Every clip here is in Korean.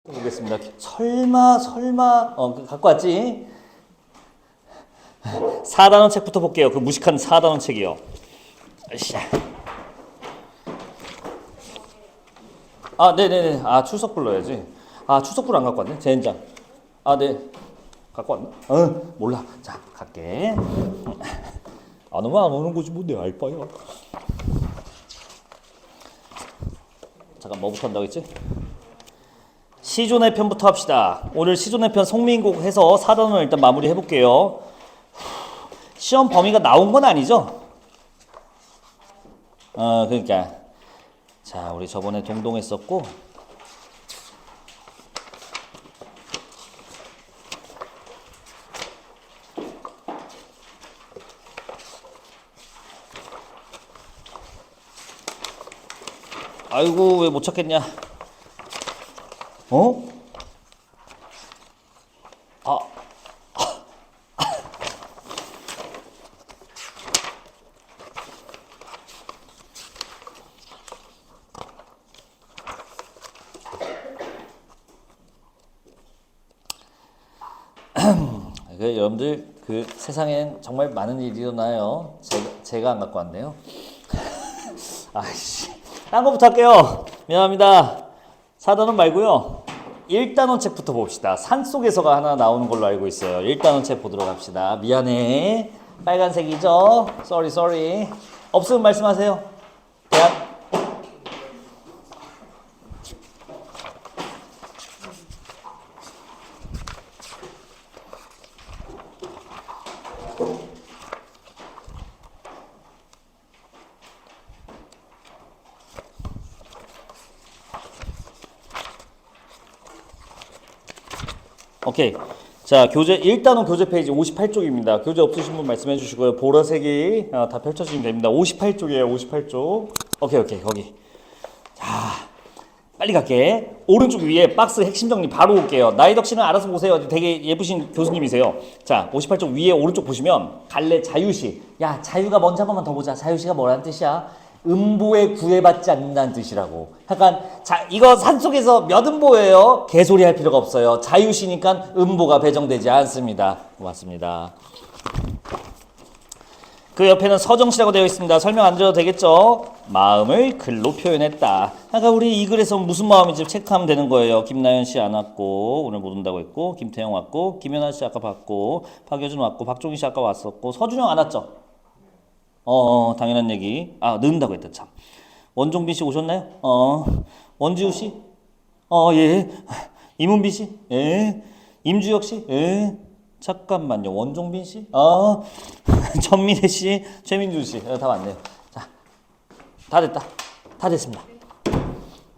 보겠습니다. 설마 갖고 왔지? 4단원 책부터 볼게요. 그 무식한 4단원 책이요. 으쌰. 네네네. 출석 불러야지. 출석 불 안 갖고 왔네. 젠장. 네. 갖고 왔나? 몰라. 자, 갈게. 안 오면 안 오는 거지 뭐 내 알바야. 잠깐 뭐부터 한다고 했지? 시존의 편부터 합시다. 오늘 시존의 편 송민곡 해서 4단원을 일단 마무리 해볼게요. 시험 범위가 나온 건 아니죠? 그러니까 자, 우리 저번에 동동했었고 아이고 왜 못 찾겠냐? 여러분들 그 세상엔 정말 많은 일이 일어나요. 제가 안 갖고 왔네요. 아이씨, 딴 거부터 할게요. 미안합니다. 4단원 말고요. 1단원 책부터 봅시다. 산속에서가 하나 나오는 걸로 알고 있어요. 1단원 책 보도록 합시다. 미안해. 빨간색이죠? Sorry. 없으면 말씀하세요. 대학. 오케이. 자, 교재 1단원 교재 페이지 58쪽입니다. 교재 없으신 분 말씀해 주시고요. 보라색이 다 펼쳐지면 됩니다. 58쪽이에요. 58쪽. 오케이. 거기. 자, 빨리 갈게. 오른쪽 위에 박스 핵심 정리 바로 올게요. 나이덕 씨는 알아서 보세요. 되게 예쁘신 교수님이세요. 자, 58쪽 위에 오른쪽 보시면 갈래 자유시. 야, 자유가 뭔지 한 번만 더 보자. 자유시가 뭐라는 뜻이야? 음보에 구애받지 않는다는 뜻이라고. 약간 이거 산속에서 몇 음보예요? 개소리 할 필요가 없어요. 자유시니까 음보가 배정되지 않습니다. 고맙습니다. 그 옆에는 서정시라고 되어 있습니다. 설명 안 드려도 되겠죠? 마음을 글로 표현했다. 아까 우리 이 글에서 무슨 마음인지 체크하면 되는 거예요. 김나연 씨 안 왔고 오늘 못 온다고 했고, 김태형 왔고, 김연아 씨 아까 봤고, 박여준 왔고, 박종희 씨 아까 왔었고, 서준영 안 왔죠? 당연한 얘기. 늦는다고 했다, 참. 원종빈 씨 오셨나요? 원지우 씨? 예. 이문비 씨? 예. 임주혁 씨? 예. 잠깐만요. 원종빈 씨? 전민혜 씨? 최민준 씨? 다 왔네요. 자, 다 됐다. 다 됐습니다.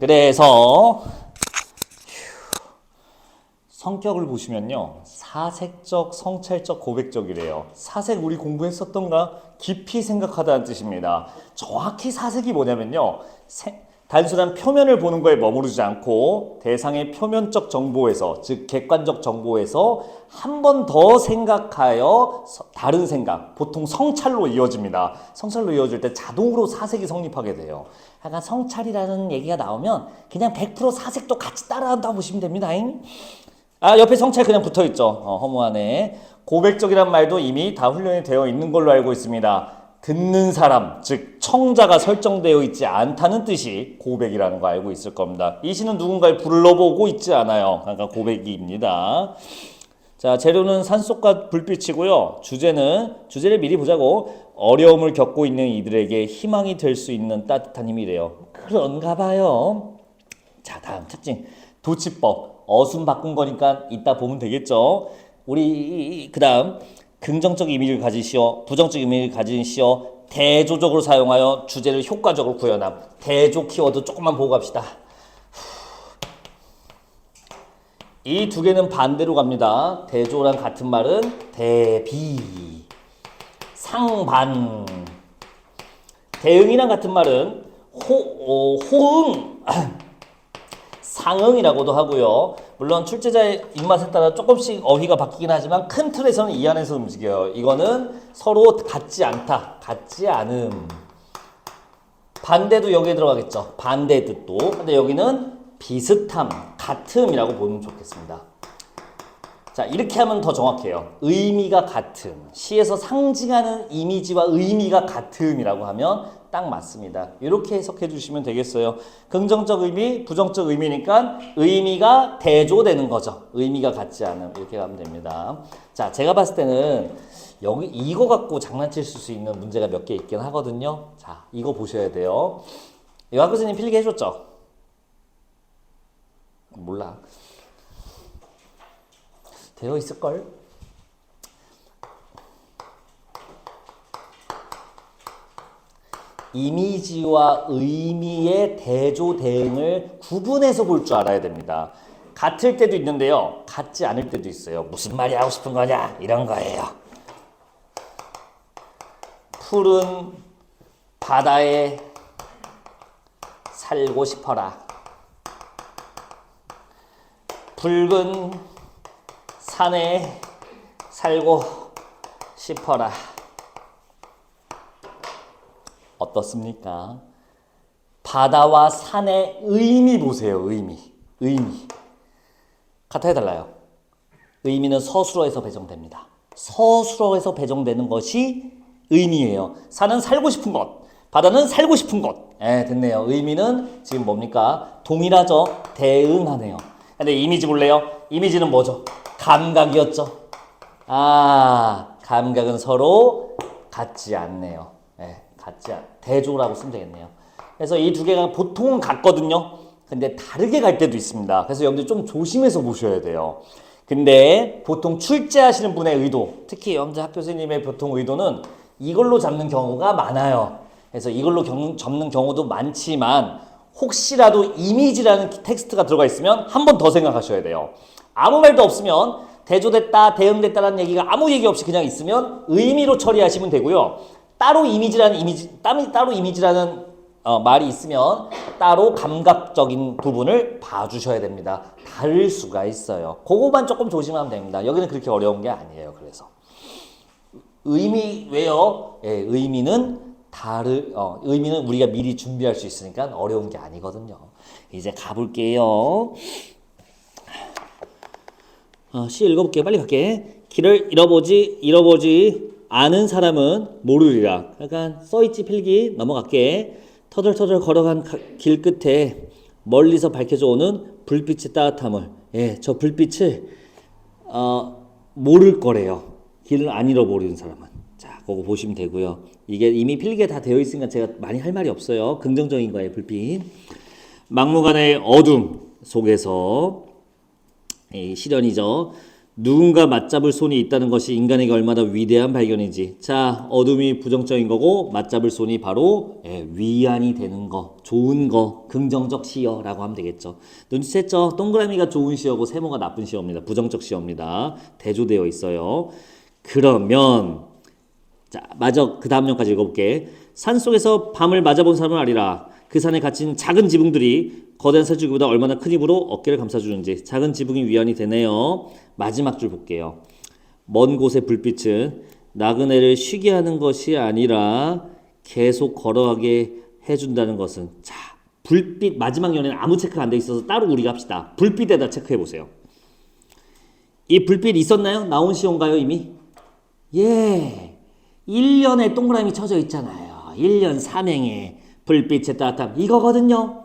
그래서 성격을 보시면요. 사색적, 성찰적, 고백적이래요. 사색 우리 공부했었던가? 깊이 생각하다는 뜻입니다. 정확히 사색이 뭐냐면요. 단순한 표면을 보는 거에 머무르지 않고 대상의 표면적 정보에서, 즉 객관적 정보에서 한 번 더 생각하여 다른 생각, 보통 성찰로 이어집니다. 성찰로 이어질 때 자동으로 사색이 성립하게 돼요. 약간 성찰이라는 얘기가 나오면 그냥 100% 사색도 같이 따라한다 보시면 됩니다. 옆에 성찰 그냥 붙어있죠. 허무하네. 고백적이란 말도 이미 다 훈련이 되어 있는 걸로 알고 있습니다. 듣는 사람, 즉 청자가 설정되어 있지 않다는 뜻이 고백이라는 거 알고 있을 겁니다. 이 시는 누군가를 불러보고 있지 않아요. 그러니까 고백입니다. 자, 재료는 산속과 불빛이고요. 주제를 미리 보자고. 어려움을 겪고 있는 이들에게 희망이 될 수 있는 따뜻한 힘이래요. 그런가 봐요. 자, 다음 특징. 도치법. 어순 바꾼 거니까 이따 보면 되겠죠. 우리 그 다음 긍정적 의미를 가지시어, 부정적 의미를 가지시어 대조적으로 사용하여 주제를 효과적으로 구현함. 대조 키워드 조금만 보고 갑시다. 이 두 개는 반대로 갑니다. 대조랑 같은 말은 대비, 상반. 대응이랑 같은 말은 호응, 상응이라고도 하고요. 물론 출제자의 입맛에 따라 조금씩 어휘가 바뀌긴 하지만 큰 틀에서는 이 안에서 움직여요. 이거는 서로 같지 않다, 같지 않음. 반대도 여기에 들어가겠죠. 반대 뜻도. 근데 여기는 비슷함, 같음이라고 보면 좋겠습니다. 자, 이렇게 하면 더 정확해요. 의미가 같음. 시에서 상징하는 이미지와 의미가 같음이라고 하면 딱 맞습니다. 이렇게 해석해 주시면 되겠어요. 긍정적 의미, 부정적 의미니까 의미가 대조되는 거죠. 의미가 같지 않음. 이렇게 가면 됩니다. 자, 제가 봤을 때는 여기 이거 갖고 장난칠 수 있는 문제가 몇 개 있긴 하거든요. 자, 이거 보셔야 돼요. 이거 학교 선생님 필기 해줬죠? 몰라. 되어 있을걸? 이미지와 의미의 대조 대응을 구분해서 볼 줄 알아야 됩니다. 같을 때도 있는데요. 같지 않을 때도 있어요. 무슨 말이 하고 싶은 거냐? 이런 거예요. 푸른 바다에 살고 싶어라. 붉은 산에 살고 싶어라. 어떻습니까? 바다와 산의 의미 보세요. 의미. 같아야 달라요. 의미는 서술어에서 배정됩니다. 서술어에서 배정되는 것이 의미예요. 산은 살고 싶은 것, 바다는 살고 싶은 것. 됐네요. 의미는 지금 뭡니까? 동일하죠. 대응하네요. 근데 이미지 볼래요? 이미지는 뭐죠? 감각이었죠. 감각은 서로 같지 않네요. 대조라고 쓰면 되겠네요. 그래서 이 두 개가 보통은 같거든요. 근데 다르게 갈 때도 있습니다. 그래서 여러분들 좀 조심해서 보셔야 돼요. 근데 보통 출제하시는 분의 의도, 특히 여러분들 학교 선생님의 보통 의도는 이걸로 잡는 경우가 많아요. 그래서 이걸로 잡는 경우도 많지만 혹시라도 이미지라는 텍스트가 들어가 있으면 한 번 더 생각하셔야 돼요. 아무 말도 없으면 대조됐다, 대응됐다라는 얘기가 아무 얘기 없이 그냥 있으면 의미로 처리하시면 되고요. 따로 이미지라는 말이 있으면 따로 감각적인 부분을 봐주셔야 됩니다. 다를 수가 있어요. 그거만 조금 조심하면 됩니다. 여기는 그렇게 어려운 게 아니에요. 그래서 의미 왜요? 의미는 의미는 우리가 미리 준비할 수 있으니까 어려운 게 아니거든요. 이제 가볼게요. 시 읽어볼게요. 빨리 갈게. 길을 잃어보지 않은 사람은 모르리라. 약간 써있지 필기 넘어갈게. 터덜터덜 걸어간 길 끝에 멀리서 밝혀져 오는 불빛의 따뜻함을 저 불빛을 모를 거래요. 길을 안 잃어버리는 사람은. 자, 그거 보시면 되고요. 이게 이미 필기에 다 되어 있으니까 제가 많이 할 말이 없어요. 긍정적인 거예요. 불빛. 막무가내의 어둠 속에서 실현이죠. 누군가 맞잡을 손이 있다는 것이 인간에게 얼마나 위대한 발견인지. 자, 어둠이 부정적인 거고 맞잡을 손이 바로 위안이 되는 거, 좋은 거, 긍정적 시어라고 하면 되겠죠. 눈치챘죠? 동그라미가 좋은 시어고 세모가 나쁜 시어입니다. 부정적 시어입니다. 대조되어 있어요. 그러면 자, 그 다음 년까지 읽어볼게. 산속에서 밤을 맞아본 사람은 알리라. 그 산에 갇힌 작은 지붕들이 거대한 설주기보다 얼마나 큰 힘으로 어깨를 감싸주는지. 작은 지붕이 위안이 되네요. 마지막 줄 볼게요. 먼 곳의 불빛은 나그네를 쉬게 하는 것이 아니라 계속 걸어가게 해준다는 것은. 자, 불빛 마지막 연에는 아무 체크가 안 돼 있어서 따로 우리가 합시다. 불빛에다 체크해 보세요. 이 불빛 있었나요? 나온 시온가요 이미? 1년에 동그라미 쳐져 있잖아요. 1년 삼행에 불빛의 따뜻함 이거거든요.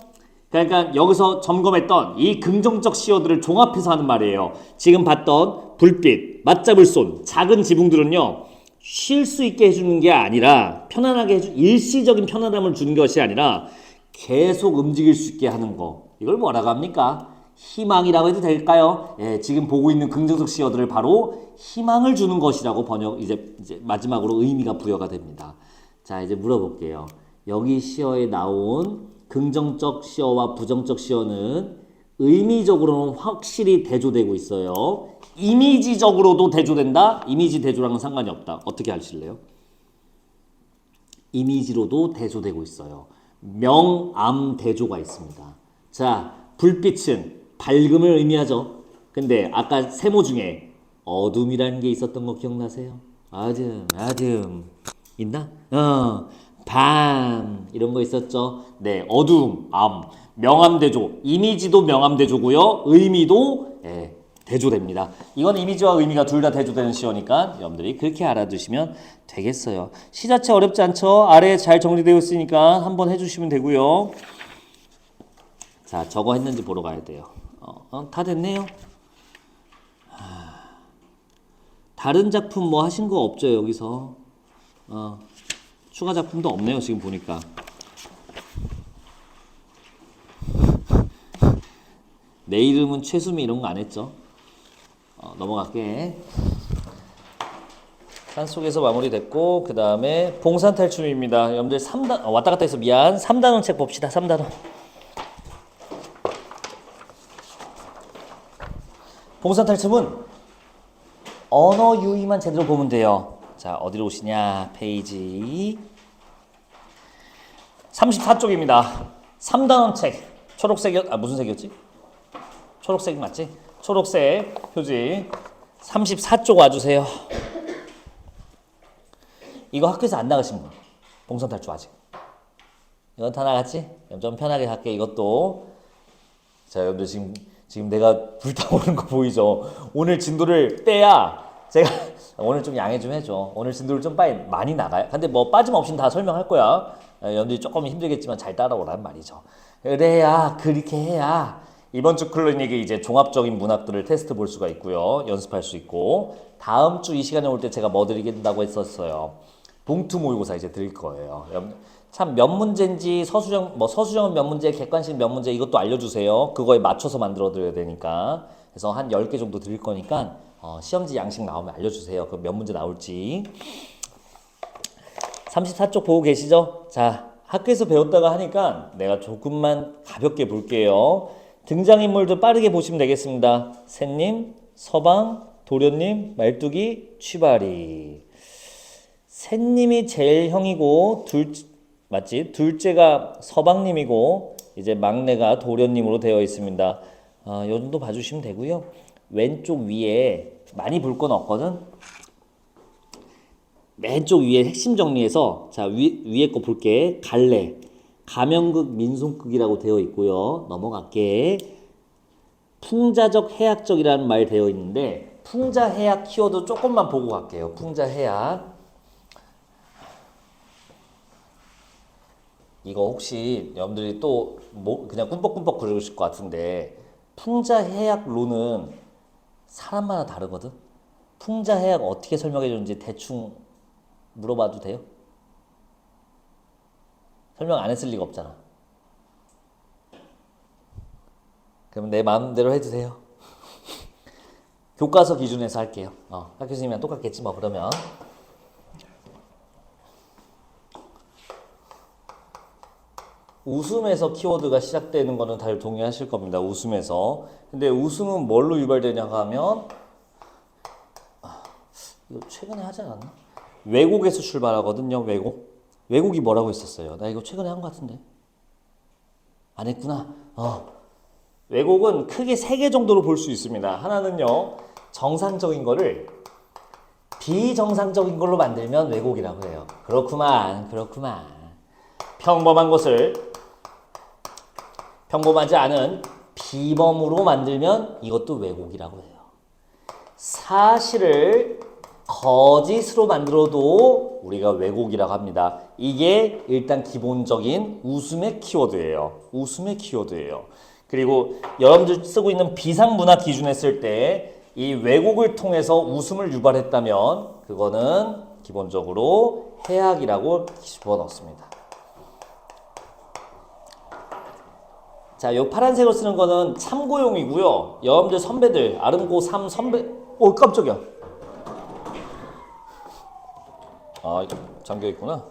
그러니까 여기서 점검했던 이 긍정적 시어들을 종합해서 하는 말이에요. 지금 봤던 불빛, 맞잡을 손, 작은 지붕들은요. 쉴 수 있게 해주는 게 아니라 편안하게 일시적인 편안함을 주는 것이 아니라 계속 움직일 수 있게 하는 거. 이걸 뭐라고 합니까? 희망이라고 해도 될까요? 지금 보고 있는 긍정적 시어들을 바로 희망을 주는 것이라고 이제 마지막으로 의미가 부여가 됩니다. 자, 이제 물어볼게요. 여기 시어에 나온 긍정적 시어와 부정적 시어는 의미적으로는 확실히 대조되고 있어요. 이미지적으로도 대조된다? 이미지 대조랑은 상관이 없다. 어떻게 하실래요? 이미지로도 대조되고 있어요. 명암 대조가 있습니다. 자, 불빛은 밝음을 의미하죠. 근데 아까 세모 중에 어둠이라는 게 있었던 거 기억나세요? 아듬 있나? 밤 이런 거 있었죠. 네, 어두움, 암, 명암대조, 이미지도 명암대조고요. 의미도 대조됩니다. 이건 이미지와 의미가 둘 다 대조되는 시어니까 여러분들이 그렇게 알아두시면 되겠어요. 시 자체 어렵지 않죠? 아래에 잘 정리되어 있으니까 한번 해주시면 되고요. 자, 저거 했는지 보러 가야 돼요. 다 됐네요. 다른 작품 뭐 하신 거 없죠, 여기서? 추가 작품도 없네요, 지금 보니까. 내 이름은 최수미 이런 거 안 했죠? 넘어갈게. 산속에서 마무리됐고, 그 다음에 봉산탈춤입니다. 여러분들 3단, 왔다 갔다 해서 미안. 3단원 책 봅시다, 3단원. 봉산탈춤은 언어 유희만 제대로 보면 돼요. 자, 어디로 오시냐? 페이지 34쪽입니다. 3단원 책. 초록색이었, 무슨 색이었지? 초록색 맞지? 초록색 표지 34쪽 와주세요. 이거 학교에서 안 나가신 분. 봉선탈출 아직. 이건 다 나갔지? 좀 편하게 할게. 이것도. 자, 여러분들 지금 내가 불타오르는 거 보이죠? 오늘 진도를 빼야 제가 오늘 좀 양해 좀 해줘. 오늘 진도를 좀 빨리 많이 나가요. 근데 뭐 빠짐없이 다 설명할 거야. 여러분들이 조금 힘들겠지만 잘 따라오라는 말이죠. 그래야 그렇게 해야 이번 주 클리닉에 이제 종합적인 문학들을 테스트 볼 수가 있고요. 연습할 수 있고 다음 주 이 시간에 올 때 제가 뭐 드리겠다고 했었어요. 봉투 모의고사 이제 드릴 거예요. 참 몇 문제인지 서술형은 몇 문제, 객관식 몇 문제 이것도 알려주세요. 그거에 맞춰서 만들어 드려야 되니까. 그래서 한 10개 정도 드릴 거니까 시험지 양식 나오면 알려주세요. 그 몇 문제 나올지. 34쪽 보고 계시죠? 자, 학교에서 배웠다가 하니까 내가 조금만 가볍게 볼게요. 등장인물도 빠르게 보시면 되겠습니다. 샌님, 서방, 도련님, 말뚝이, 취바리. 샌님이 제일 형이고 맞지? 둘째가 서방님이고 이제 막내가 도련님으로 되어 있습니다. 요 정도 봐주시면 되고요. 왼쪽 위에 많이 볼 건 없거든. 왼쪽 위에 핵심 정리해서 자 위에 거 볼게. 갈래, 가명극, 민속극이라고 되어 있고요. 넘어갈게. 풍자적, 해학적이라는 말 되어 있는데 풍자, 해학 키워드 조금만 보고 갈게요. 풍자, 해학. 이거 혹시 여러분들이 또 그냥 꿈뻑꿈뻑 그러실 것 같은데 풍자, 해학로는 사람마다 다르거든. 풍자, 해학 어떻게 설명해 주는지 대충 물어봐도 돼요? 설명 안 했을 리가 없잖아. 그럼 내 마음대로 해주세요. 교과서 기준에서 할게요. 학 교수님이랑 똑같겠지 뭐. 그러면 웃음에서 키워드가 시작되는 거는 다들 동의하실 겁니다. 웃음에서. 근데 웃음은 뭘로 유발되냐 하면 이거 최근에 하지 않았나? 왜곡에서 출발하거든요. 왜곡이 뭐라고 했었어요? 나 이거 최근에 한 것 같은데 안 했구나. 왜곡은 크게 3개 정도로 볼 수 있습니다. 하나는요, 정상적인 거를 비정상적인 걸로 만들면 왜곡이라고 해요. 그렇구만. 평범한 것을 평범하지 않은 비범으로 만들면 이것도 왜곡이라고 해요. 사실을 거짓으로 만들어도 우리가 왜곡이라고 합니다. 이게 일단 기본적인 웃음의 키워드예요. 그리고 여러분들 쓰고 있는 비상문학 기준에 쓸 때 이 왜곡을 통해서 웃음을 유발했다면 그거는 기본적으로 해악이라고 집어넣습니다. 자, 요 파란색으로 쓰는 거는 참고용이고요. 여러분들 선배들, 아름고 3 선배, 깜짝이야. 잠겨 있구나.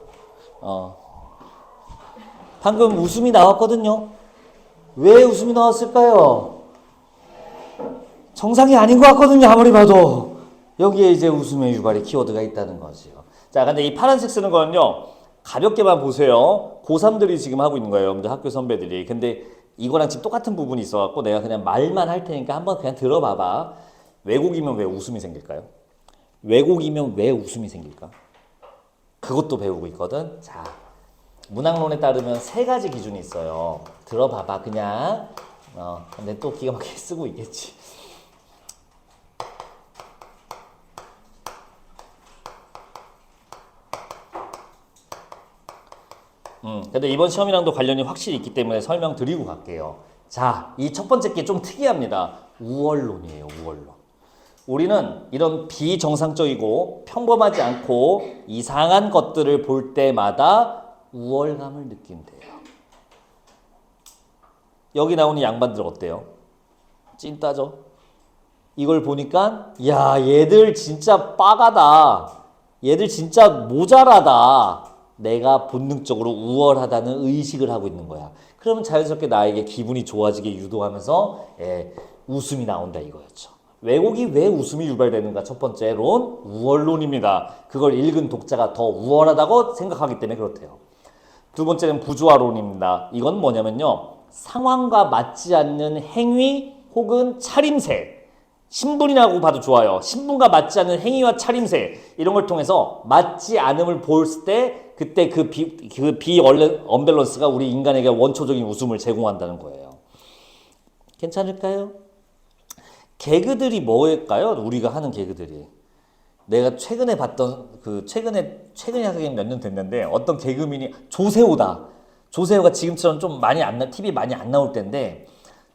방금 웃음이 나왔거든요. 왜 웃음이 나왔을까요? 정상이 아닌 것 같거든요. 아무리 봐도. 여기에 이제 웃음의 유발의 키워드가 있다는 거죠. 자, 근데 이 파란색 쓰는 거는요, 가볍게만 보세요. 고3들이 지금 하고 있는 거예요. 여러분들 학교 선배들이. 근데 이거랑 지금 똑같은 부분이 있어갖고 내가 그냥 말만 할 테니까 한번 그냥 들어봐봐. 왜곡이면 왜 웃음이 생길까요? 왜곡이면 왜 웃음이 생길까? 그것도 배우고 있거든. 자, 문학론에 따르면 세 가지 기준이 있어요. 들어봐봐 그냥. 근데 또 기가 막히게 쓰고 있겠지. 근데 이번 시험이랑도 관련이 확실히 있기 때문에 설명드리고 갈게요. 자, 이 첫 번째 게 좀 특이합니다. 우월론이에요, 우월론. 우리는 이런 비정상적이고 평범하지 않고 이상한 것들을 볼 때마다 우월감을 느낀대요. 여기 나오는 양반들 어때요? 찐따죠? 이걸 보니까 야, 얘들 진짜 빠가다. 얘들 진짜 모자라다. 내가 본능적으로 우월하다는 의식을 하고 있는 거야. 그러면 자연스럽게 나에게 기분이 좋아지게 유도하면서 웃음이 나온다 이거였죠. 왜곡이 왜 웃음이 유발되는가? 첫 번째 론, 우월론입니다. 그걸 읽은 독자가 더 우월하다고 생각하기 때문에 그렇대요. 두 번째는 부조화론입니다. 이건 뭐냐면요. 상황과 맞지 않는 행위 혹은 차림새. 신분이라고 봐도 좋아요. 신분과 맞지 않는 행위와 차림새 이런 걸 통해서 맞지 않음을 보였을 때 그때 그 언밸런스가 우리 인간에게 원초적인 웃음을 제공한다는 거예요. 괜찮을까요? 개그들이 뭐일까요? 우리가 하는 개그들이. 내가 최근에 봤던 최근에 하긴 몇 년 됐는데 어떤 개그맨이 조세호다. 조세호가 지금처럼 좀 TV 많이 안 나올 때인데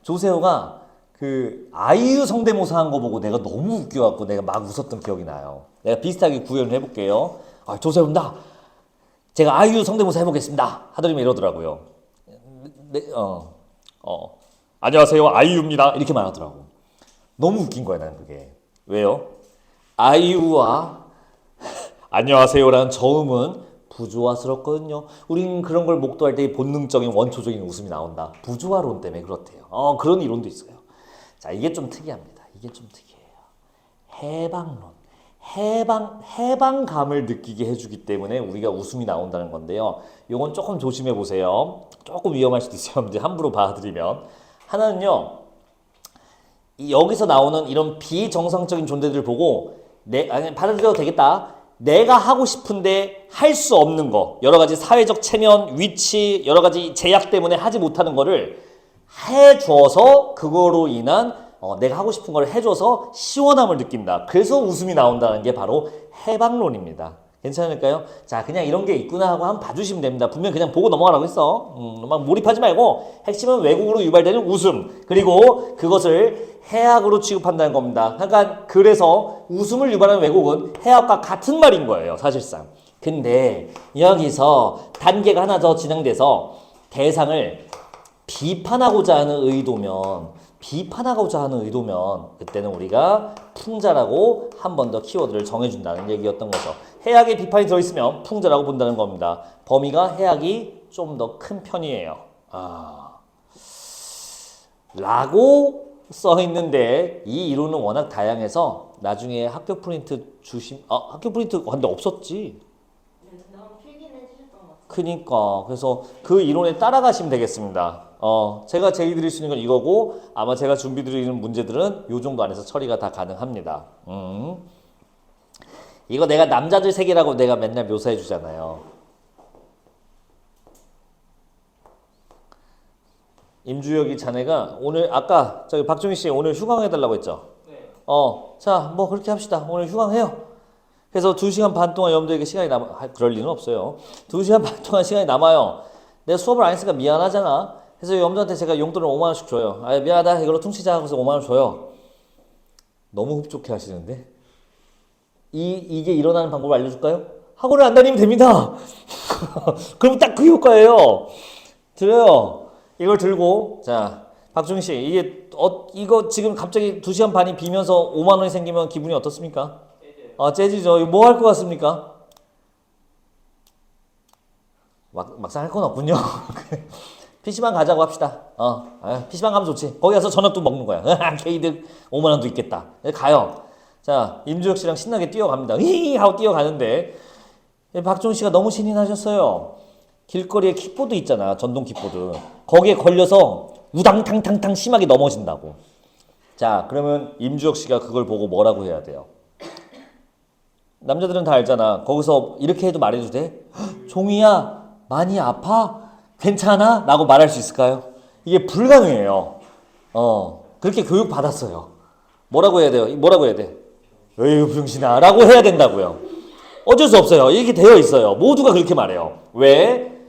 조세호가 그 아이유 성대모사 한 거 보고 내가 너무 웃겨갖고 내가 막 웃었던 기억이 나요. 내가 비슷하게 구현을 해볼게요. 조세호입니다. 제가 아이유 성대모사 해보겠습니다. 하더니 이러더라고요. 안녕하세요 아이유입니다. 이렇게 말하더라고. 너무 웃긴 거야 나는 그게. 왜요? 아이유와 안녕하세요라는 저음은 부조화스럽거든요. 우린 그런 걸 목도할 때 본능적인 원초적인 웃음이 나온다. 부조화론 때문에 그렇대요. 그런 이론도 있어요. 자, 이게 좀 특이합니다. 이게 좀 특이해요. 해방론. 해방감을 느끼게 해주기 때문에 우리가 웃음이 나온다는 건데요. 요건 조금 조심해 보세요. 조금 위험할 수도 있어요. 이제 함부로 봐드리면. 하나는요. 여기서 나오는 이런 비정상적인 존재들을 보고 받아들여도 되겠다. 내가 하고 싶은데 할 수 없는 거. 여러 가지 사회적 체면, 위치, 여러 가지 제약 때문에 하지 못하는 거를 해줘서 그거로 인한 내가 하고 싶은 걸 해줘서 시원함을 느낀다. 그래서 웃음이 나온다는 게 바로 해방론입니다. 괜찮을까요? 자, 그냥 이런 게 있구나 하고 한번 봐주시면 됩니다. 분명 그냥 보고 넘어가라고 했어. 막 몰입하지 말고 핵심은 왜곡으로 유발되는 웃음 그리고 그것을 해악으로 취급한다는 겁니다. 그러니까 그래서 웃음을 유발하는 왜곡은 해악과 같은 말인 거예요. 사실상. 근데 여기서 단계가 하나 더 진행돼서 대상을 비판하고자 하는 의도면 그때는 우리가 풍자라고 한 번 더 키워드를 정해준다는 얘기였던 거죠. 해악의 비판이 들어있으면 풍자라고 본다는 겁니다. 범위가 해악이 좀 더 큰 편이에요. 라고 써있는데 이 이론은 워낙 다양해서 나중에 학교 프린트 학교 프린트 근데 없었지. 그니까 그래서 그 이론에 따라가시면 되겠습니다. 제가 제기 드릴 수 있는 건 이거고 아마 제가 준비 드리는 문제들은 요 정도 안에서 처리가 다 가능합니다. 이거 내가 남자들 세계라고 내가 맨날 묘사해 주잖아요. 임주혁이 자네가 오늘 아까 저기 박종희 씨 오늘 휴강해 달라고 했죠? 네. 자, 뭐 그렇게 합시다. 오늘 휴강해요. 그래서 2시간 반 동안 여러분들에게 시간이 그럴 리는 없어요. 2시간 반 동안 시간이 남아요. 내가 수업을 안 했으니까 미안하잖아. 그래서 여러분들한테 제가 용돈을 5만 원씩 줘요. 미안하다. 이걸로 퉁치자 하고서 5만 원 줘요. 너무 흡족해 하시는데? 이게 일어나는 방법을 알려줄까요? 학원을 안 다니면 됩니다. 그럼 딱 그 효과예요. 들어요. 이걸 들고, 자, 박중희 씨, 이거 지금 갑자기 2시간 반이 비면서 5만 원이 생기면 기분이 어떻습니까? 재즈죠. 이거 뭐 할 것 같습니까? 막상 할 건 없군요. PC방 가자고 합시다. PC방 가면 좋지. 거기 가서 저녁도 먹는 거야. 케이드 5만 원도 있겠다. 가요. 자, 임주혁 씨랑 신나게 뛰어갑니다. 히히 하고 뛰어가는데 박종희 씨가 너무 신이 나셨어요. 길거리에 킥보드 있잖아. 전동 킥보드. 거기에 걸려서 우당탕탕탕 심하게 넘어진다고. 자, 그러면 임주혁 씨가 그걸 보고 뭐라고 해야 돼요? 남자들은 다 알잖아. 거기서 이렇게 해도 말해도 돼? 종이야, 많이 아파? 괜찮아? 라고 말할 수 있을까요? 이게 불가능해요. 그렇게 교육 받았어요. 뭐라고 해야 돼요? 뭐라고 해야 돼? 에휴, 병신아. 라고 해야 된다고요. 어쩔 수 없어요. 이렇게 되어 있어요. 모두가 그렇게 말해요. 왜?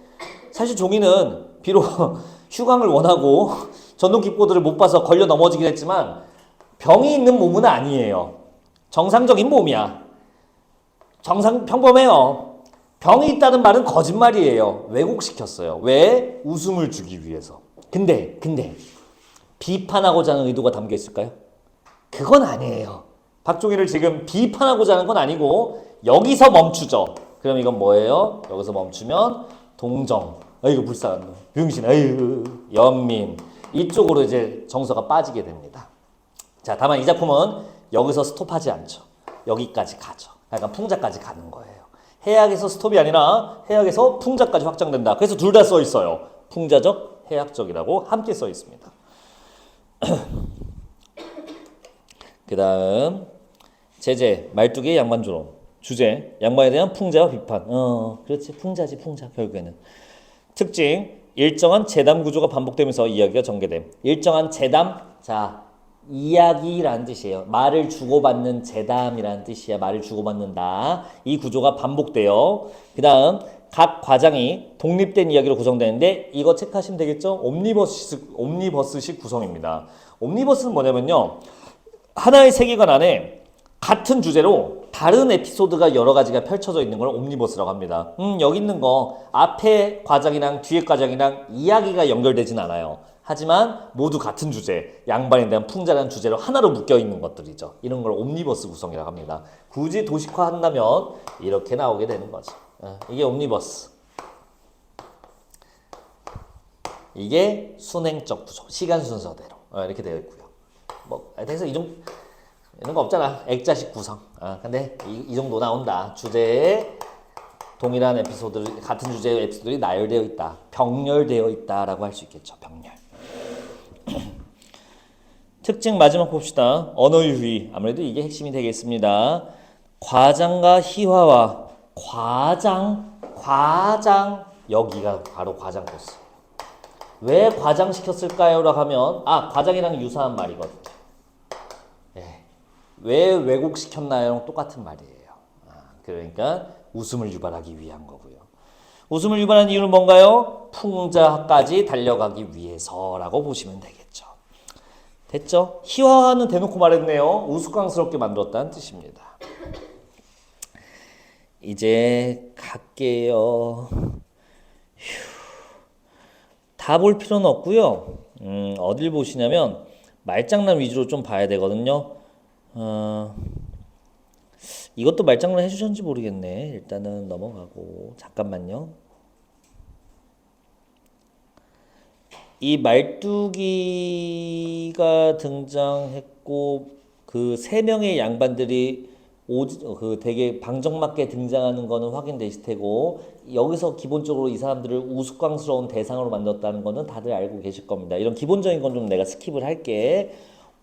사실 종이는 비록 휴강을 원하고 전동 킥보드를 못 봐서 걸려 넘어지긴 했지만 병이 있는 몸은 아니에요. 정상적인 몸이야. 평범해요. 병이 있다는 말은 거짓말이에요. 왜곡시켰어요. 왜? 웃음을 주기 위해서. 근데 비판하고자 하는 의도가 담겨 있을까요? 그건 아니에요. 박종희를 지금 비판하고자 하는 건 아니고 여기서 멈추죠. 그럼 이건 뭐예요? 여기서 멈추면 동정. 아이고 불쌍한 놈. 병신. 아이고 연민. 이쪽으로 이제 정서가 빠지게 됩니다. 자, 다만 이 작품은 여기서 스톱하지 않죠. 여기까지 가죠. 약간 풍자까지 가는 거예요. 해악에서 스톱이 아니라 해악에서 풍자까지 확장된다. 그래서 둘 다 써 있어요. 풍자적, 해악적이라고 함께 써 있습니다. 그 다음 제재, 말뚝의 양반조롱. 주제, 양반에 대한 풍자와 비판. 그렇지. 풍자지 풍자 결국에는. 특징, 일정한 재담 구조가 반복되면서 이야기가 전개됨. 일정한 재담, 자 이야기라는 뜻이에요. 말을 주고받는 재담이라는 뜻이야. 말을 주고받는다. 이 구조가 반복돼요. 그 다음 각 과장이 독립된 이야기로 구성되는데 이거 체크하시면 되겠죠? 옴니버스식 구성입니다. 옴니버스는 뭐냐면요. 하나의 세계관 안에 같은 주제로 다른 에피소드가 여러 가지가 펼쳐져 있는 걸 옴니버스라고 합니다. 여기 있는 거 앞에 과장이랑 뒤에 과장이랑 이야기가 연결되진 않아요. 하지만 모두 같은 주제, 양반에 대한 풍자라는 주제로 하나로 묶여 있는 것들이죠. 이런 걸 옴니버스 구성이라고 합니다. 굳이 도식화한다면 이렇게 나오게 되는 거죠. 이게 옴니버스. 이게 순행적 구조, 시간 순서대로 이렇게 되어 있고요. 뭐 그래서 이런 거 없잖아. 액자식 구성. 근데 이 정도 나온다. 주제에 동일한 에피소드를 같은 주제의 에피소드들이 나열되어 있다. 병렬되어 있다라고 할 수 있겠죠. 병렬. 특징 마지막 봅시다. 언어 유희. 아무래도 이게 핵심이 되겠습니다. 과장과 희화화. 과장 여기가 바로 과장 코스. 왜 과장시켰을까요? 라고 하면 과장이랑 유사한 말이거든요. 왜 왜곡시켰나요? 똑같은 말이에요. 그러니까 웃음을 유발하기 위한 거고요. 웃음을 유발한 이유는 뭔가요? 풍자까지 달려가기 위해서라고 보시면 되겠죠. 됐죠? 희화화는 대놓고 말했네요. 우스꽝스럽게 만들었다는 뜻입니다. 이제 갈게요. 다 볼 필요는 없고요. 어딜 보시냐면 말장난 위주로 좀 봐야 되거든요. 이것도 말장난 해주셨는지 모르겠네. 일단은 넘어가고 잠깐만요. 이 말뚝이가 등장했고 그 세 명의 양반들이 되게 방정맞게 등장하는 거는 확인되실 테고 여기서 기본적으로 이 사람들을 우스꽝스러운 대상으로 만들었다는 거는 다들 알고 계실 겁니다. 이런 기본적인 건 좀 내가 스킵을 할게.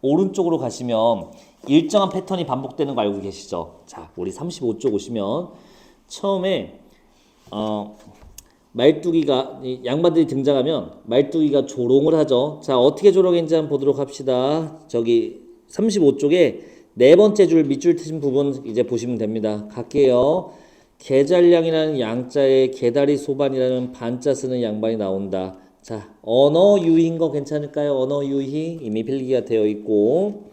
오른쪽으로 가시면 일정한 패턴이 반복되는 거 알고 계시죠? 자, 우리 35쪽 오시면 처음에 말뚝이가 양반들이 등장하면 말뚝이가 조롱을 하죠. 자, 어떻게 조롱했는지 한번 보도록 합시다. 저기 35쪽에 네 번째 줄 밑줄 트신 부분 이제 보시면 됩니다. 갈게요. 계잘량이라는 양자에 개다리 소반이라는 반자 쓰는 양반이 나온다. 자, 언어 유희인 거 괜찮을까요? 언어 유희 이미 필기가 되어 있고.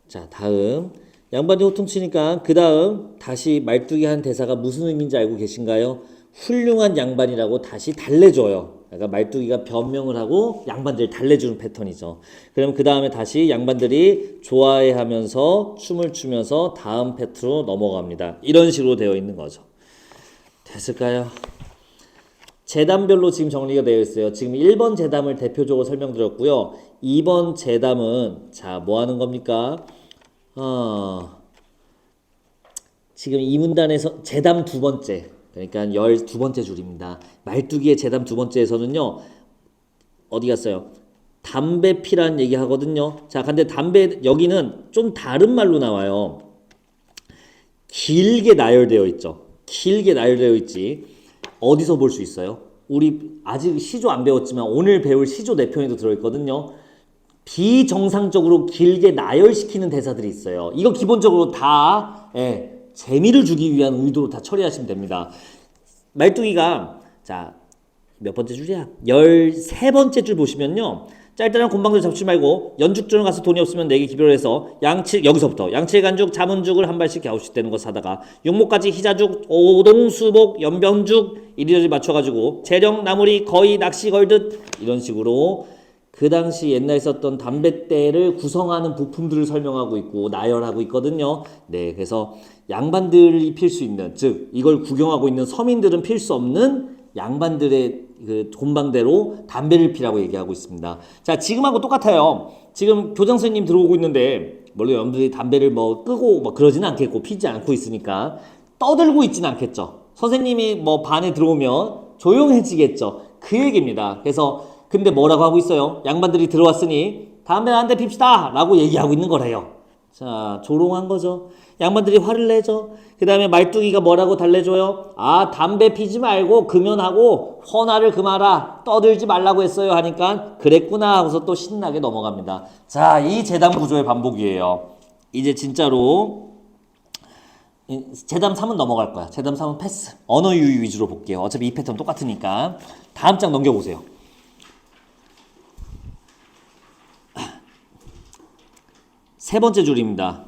자, 다음 양반이 호통치니까 그 다음 다시 말뚝이 한 대사가 무슨 의미인지 알고 계신가요? 훌륭한 양반이라고 다시 달래줘요. 그러니까 말뚝이가 변명을 하고 양반들을 달래주는 패턴이죠. 그럼 그 다음에 다시 양반들이 좋아해하면서 춤을 추면서 다음 패트로 넘어갑니다. 이런 식으로 되어 있는 거죠. 됐을까요? 재담별로 지금 정리가 되어 있어요. 지금 1번 재담을 대표적으로 설명드렸고요. 2번 재담은 자, 뭐 하는 겁니까? 지금 이 문단에서 재담 두 번째, 그러니까 12번째 줄입니다. 말뚝이의 재담 두 번째에서는요. 어디 갔어요? 담배 피라는 얘기 하거든요. 자, 근데 담배 여기는 좀 다른 말로 나와요. 길게 나열되어 있죠. 길게 나열되어 있지. 어디서 볼 수 있어요? 우리 아직 시조 안 배웠지만 오늘 배울 시조 내 편에도 들어있거든요. 비정상적으로 길게 나열시키는 대사들이 있어요. 이거 기본적으로 다 재미를 주기 위한 의도로 다 처리하시면 됩니다. 말뚝이가 자 몇 번째 줄이야? 13번째 줄 보시면요. 짤짤한 곤방들 잡지 말고 연죽전을 가서 돈이 없으면 내게 기별을 해서 여기서부터 양칠간죽, 자문죽을 한 발씩 갸우씩 되는 거 사다가 육목까지 희자죽, 오동수복, 연병죽 이리저리 맞춰가지고 재령, 나물이 거의 낚시 걸듯 이런 식으로 그 당시 옛날에 썼던 담뱃대를 구성하는 부품들을 설명하고 있고 나열하고 있거든요. 네, 그래서 양반들이 필 수 있는, 즉 이걸 구경하고 있는 서민들은 필 수 없는 양반들의 그 곤방대로 담배를 피라고 얘기하고 있습니다. 자, 지금하고 똑같아요. 지금 교장 선생님 들어오고 있는데 물론 여러분들이 담배를 뭐 끄고 뭐 그러지는 않겠고 피지 않고 있으니까 떠들고 있지는 않겠죠. 선생님이 뭐 반에 들어오면 조용해지겠죠. 그 얘기입니다. 그래서 근데 뭐라고 하고 있어요? 양반들이 들어왔으니 담배 한 대 핍시다 라고 얘기하고 있는 거래요. 자, 조롱한 거죠. 양반들이 화를 내죠. 그 다음에 말뚝이가 뭐라고 달래줘요? 아, 담배 피지 말고 금연하고 헌화를 금하라, 떠들지 말라고 했어요 하니까 그랬구나 하고서 또 신나게 넘어갑니다. 자, 이 재담 구조의 반복이에요. 이제 진짜로 재담 3은 넘어갈 거야. 재담 3은 패스. 언어 유희 위주로 볼게요. 어차피 이 패턴 똑같으니까. 다음 장 넘겨보세요. 세 번째 줄입니다.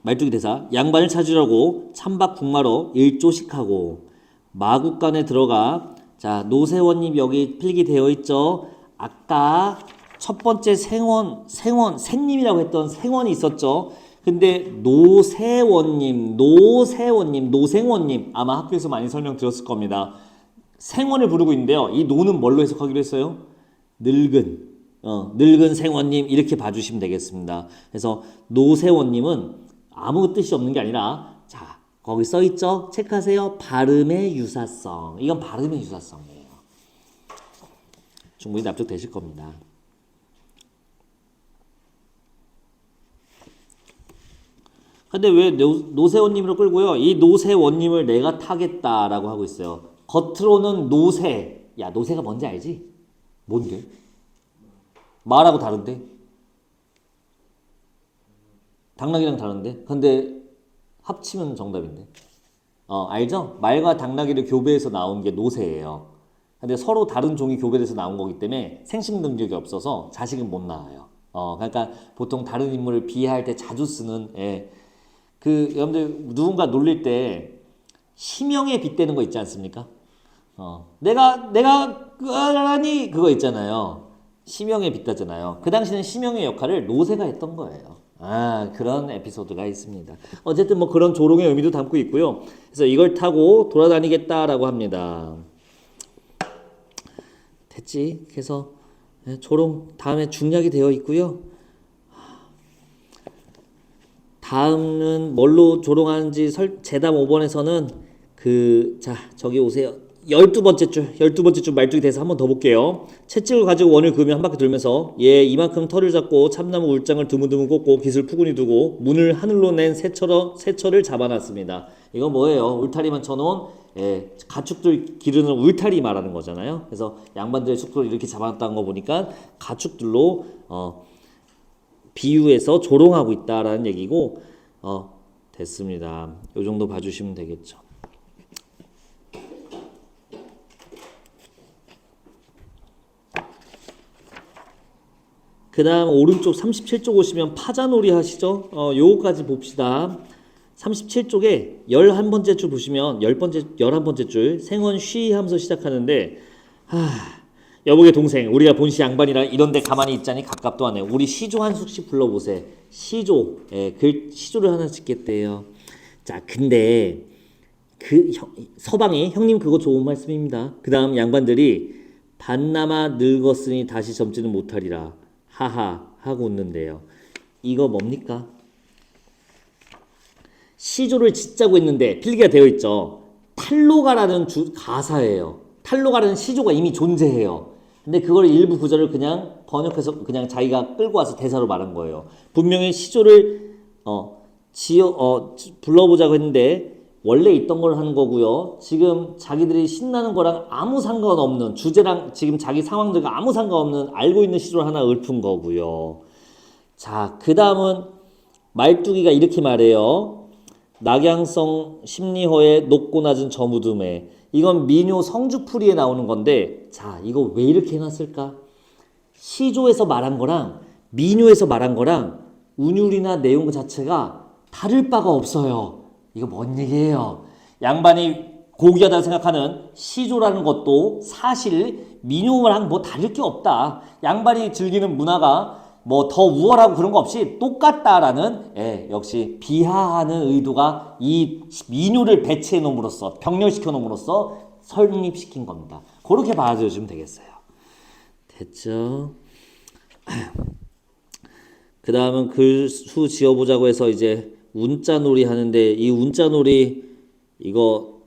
말뚝이 대사 양반을 찾으려고 찬밥 국마로 일조식하고 마국간에 들어가 자 노세원님 여기 필기되어 있죠. 아까 첫 번째 생님이라고 했던 생원이 있었죠. 근데 노생원님 아마 학교에서 많이 설명 들었을 겁니다. 생원을 부르고 있는데요. 이 노는 뭘로 해석하기로 했어요? 늙은 생원님 이렇게 봐주시면 되겠습니다. 그래서 노세원님은 아무 뜻이 없는 게 아니라 자 거기 써있죠? 체크하세요. 발음의 유사성. 이건 발음의 유사성이에요. 충분히 납득되실 겁니다. 근데 왜 노세원님으로 끌고요? 이 노세원님을 내가 타겠다라고 하고 있어요. 겉으로는 노세. 야, 노세가 뭔지 알지? 뭔데? 말하고 다른데? 당나귀랑 다른데? 근데 합치면 정답인데? 알죠? 말과 당나귀를 교배해서 나온 게 노새예요. 근데 서로 다른 종이 교배돼서 나온 거기 때문에 생식 능력이 없어서 자식은 못 낳아요. 그러니까 보통 다른 인물을 비하할 때 자주 쓰는 여러분들 누군가 놀릴 때 심형에 빗대는 거 있지 않습니까? 내가 그러니 그거 있잖아요. 심형에 빗대잖아요. 그 당시는 심형의 역할을 노새가 했던 거예요. 그런 에피소드가 있습니다. 어쨌든 뭐 그런 조롱의 의미도 담고 있고요. 그래서 이걸 타고 돌아다니겠다라고 합니다. 됐지? 그래서 조롱 다음에 중략이 되어 있고요. 다음은 뭘로 조롱하는지 재담 5번에서는 저기 오세요. 12번째 줄 말뚝이 돼서 한 번 더 볼게요. 채찍을 가지고 원을 그으며 한 바퀴 돌면서 이만큼 털을 잡고 참나무 울장을 드문드문 꽂고 깃을 푸근히 두고 문을 하늘로 낸 새철을 잡아놨습니다. 이건 뭐예요? 울타리만 쳐놓은 가축들 기르는 울타리 말하는 거잖아요. 그래서 양반들의 숙소를 이렇게 잡아놨다는 거 보니까 가축들로 비유해서 조롱하고 있다라는 얘기고 됐습니다. 이 정도 봐주시면 되겠죠. 그 다음 오른쪽 37쪽 오시면 파자놀이 하시죠. 요거까지 봅시다. 37쪽에 11번째 줄 보시면 11번째 줄 생원 쉬 하면서 시작하는데 여보게 동생 우리가 본시 양반이라 이런데 가만히 있자니 가깝도 안 해. 우리 시조 한 숙씩 불러보세요. 시조 시조를 하나 짓겠대요. 자 근데 서방이 형님 그거 좋은 말씀입니다. 그 다음 양반들이 반나마 늙었으니 다시 젊지는 못하리라 하하 하고 웃는데요. 이거 뭡니까? 시조를 짓자고 했는데 필기가 되어 있죠. 탈로가라는 가사예요. 탈로가라는 시조가 이미 존재해요. 근데 그걸 일부 구절을 그냥 번역해서 그냥 자기가 끌고 와서 대사로 말한 거예요. 분명히 시조를 불러보자고 했는데 원래 있던 걸 하는 거고요. 지금 자기들이 신나는 거랑 아무 상관없는 주제랑 지금 자기 상황들과 아무 상관없는 알고 있는 시조를 하나 읊은 거고요. 자, 그 다음은 말뚝이가 이렇게 말해요. 낙양성 심리허의 높고 낮은 저 무덤에. 이건 민요 성주풀이에 나오는 건데, 자, 이거 왜 이렇게 해놨을까? 시조에서 말한 거랑 민요에서 말한 거랑 운율이나 내용 자체가 다를 바가 없어요. 이거 뭔 얘기예요? 양반이 고귀하다고 생각하는 시조라는 것도 사실 민요랑 뭐 다를 게 없다. 양반이 즐기는 문화가 뭐 더 우월하고 그런 거 없이 똑같다라는, 예, 역시 비하하는 의도가 이 민요를 배치해 놓음으로써, 병렬시켜 놓음으로써 설립시킨 겁니다. 그렇게 봐주시면 되겠어요. 됐죠? 그 다음은 글수 지어보자고 해서 이제 운자놀이 하는데, 이 운자놀이 이거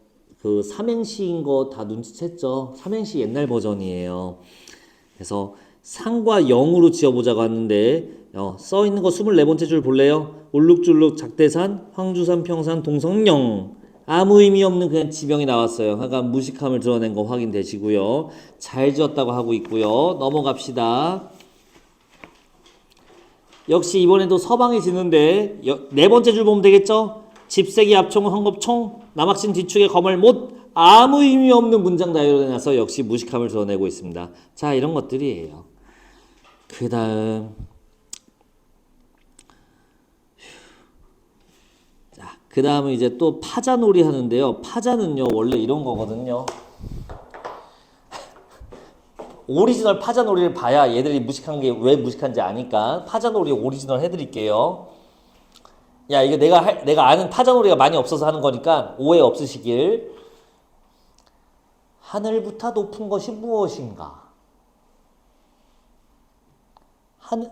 그 삼행시인 거 다 눈치챘죠? 삼행시 옛날 버전이에요. 그래서 상과 영으로 지어보자고 하는데, 써 있는 거 24번째 줄 볼래요? 울룩줄룩 작대산 황주산 평산 동성령. 아무 의미 없는 그냥 지명이 나왔어요. 그러니까 무식함을 드러낸 거 확인되시고요. 잘 지었다고 하고 있고요. 넘어갑시다. 역시 이번에도 서방이 지는데 네 번째 줄 보면 되겠죠? 집세기 앞총 황급총 남학신 뒤축에 검을 못. 아무 의미 없는 문장 나열해놔서 역시 무식함을 드러내고 있습니다. 자, 이런 것들이에요. 그 다음, 자, 그 다음은 이제 또 파자놀이 하는데요. 파자는요 원래 이런 거거든요. 오리지널 파자놀이를 봐야 얘들이 무식한 게 왜 무식한지 아니까 파자놀이 오리지널 해드릴게요. 야, 이거 내가 아는 파자놀이가 많이 없어서 하는 거니까 오해 없으시길. 하늘보다 높은 것이 무엇인가?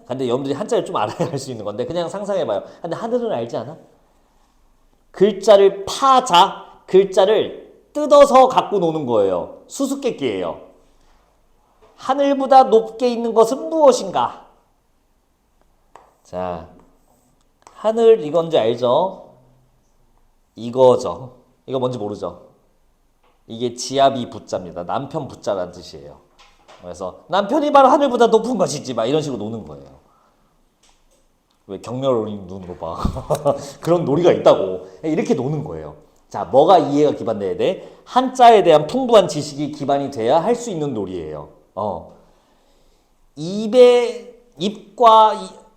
근데 여러분들이 한자를 좀 알아야 할 수 있는 건데 그냥 상상해봐요. 근데 하늘은 알지 않아? 글자를 파자, 글자를 뜯어서 갖고 노는 거예요. 수수께끼예요. 하늘보다 높게 있는 것은 무엇인가? 자, 하늘 이건지 알죠? 이거죠. 이거 뭔지 모르죠? 이게 지아비 부자입니다. 남편 부자라는 뜻이에요. 그래서 남편이 바로 하늘보다 높은 것이지 막 이런 식으로 노는 거예요. 왜 격렬어린 눈으로 봐. 그런 놀이가 있다고. 이렇게 노는 거예요. 자, 뭐가 이해가 기반돼야 돼? 한자에 대한 풍부한 지식이 기반이 돼야 할 수 있는 놀이예요.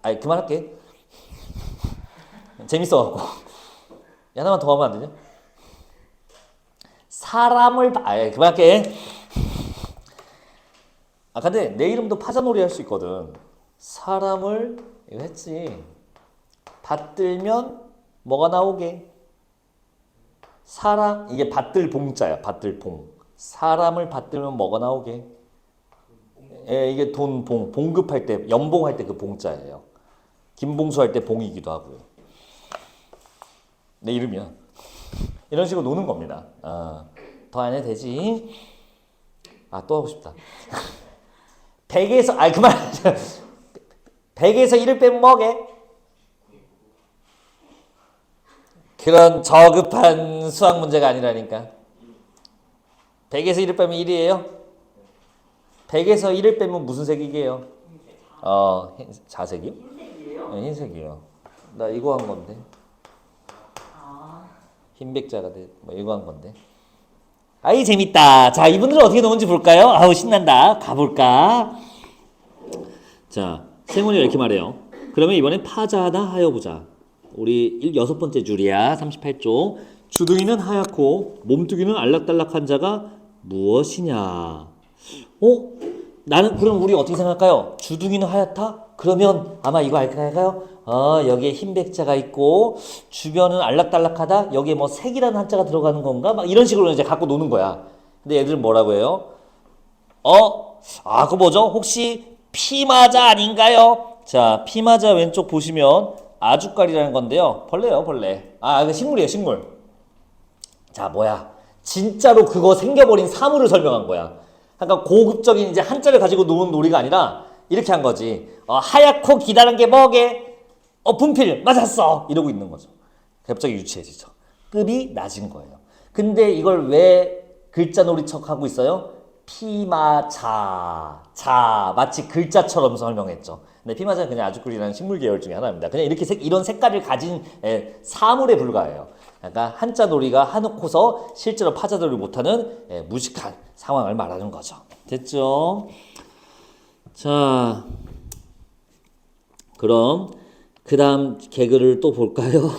아니, 그만할게. 재밌어갖고. 하나만 더 하면 안 되냐? 그만할게. 근데 내 이름도 파자놀이 할 수 있거든. 사람을, 이거 했지. 받들면 뭐가 나오게? 이게 받들 봉자야, 받들 봉. 사람을 받들면 뭐가 나오게? 예, 이게 봉급할 때, 연봉할 때 그 봉자예요. 김봉수 할 때 봉이기도 하고요. 내 이름이야. 이런 식으로 노는 겁니다. 더 안 해도 되지? 또 하고 싶다. 100에서, 그만. 100에서 1을 빼면 뭐게? 그런 저급한 수학 문제가 아니라니까. 100에서 1을 빼면 1이에요? 100에서 1을 빼면 무슨 색이게요? 자색이요? 흰색이에요? 네, 흰색이에요. 나 이거 한 건데. 흰백자가 뭐 이거 한 건데. 아이, 재밌다. 자, 이분들은 어떻게 노는지 볼까요? 아우, 신난다. 가볼까? 자, 세문이가 이렇게 말해요. 그러면 이번엔 파자하다 하여보자. 우리 6번째 줄이야. 38쪽. 주둥이는 하얗고 몸뚱이는 알락달락한 자가 무엇이냐? 그럼 우리 어떻게 생각할까요? 주둥이는 하얗다? 그러면 아마 이거 알까요? 여기에 흰백자가 있고 주변은 알락달락하다. 여기에 뭐 색이라는 한자가 들어가는 건가? 막 이런 식으로 이제 갖고 노는 거야. 근데 얘들은 뭐라고 해요? 그거 뭐죠? 혹시 피마자 아닌가요? 자, 피마자 왼쪽 보시면 아주깔이라는 건데요. 벌레요, 벌레. 이거 식물이에요, 식물. 자, 뭐야? 진짜로 그거 생겨버린 사물을 설명한 거야. 그러니까 고급적인 이제 한자를 가지고 노는 놀이가 아니라 이렇게 한 거지. 하얗고 기다란 게 뭐게? 분필 맞았어. 이러고 있는 거죠. 갑자기 유치해지죠. 급이 낮은 거예요. 근데 이걸 왜 글자 놀이척 하고 있어요? 피마자, 자, 마치 글자처럼 설명했죠. 근데 피마자는 그냥 아주꿀이라는 식물 계열 중에 하나입니다. 그냥 이렇게 이런 색깔을 가진 사물에 불과해요. 그러니까 한자 놀이가 해놓고서 실제로 파자놀이 못하는 무식한 상황을 말하는 거죠. 됐죠? 자, 그럼 그 다음 개그를 또 볼까요?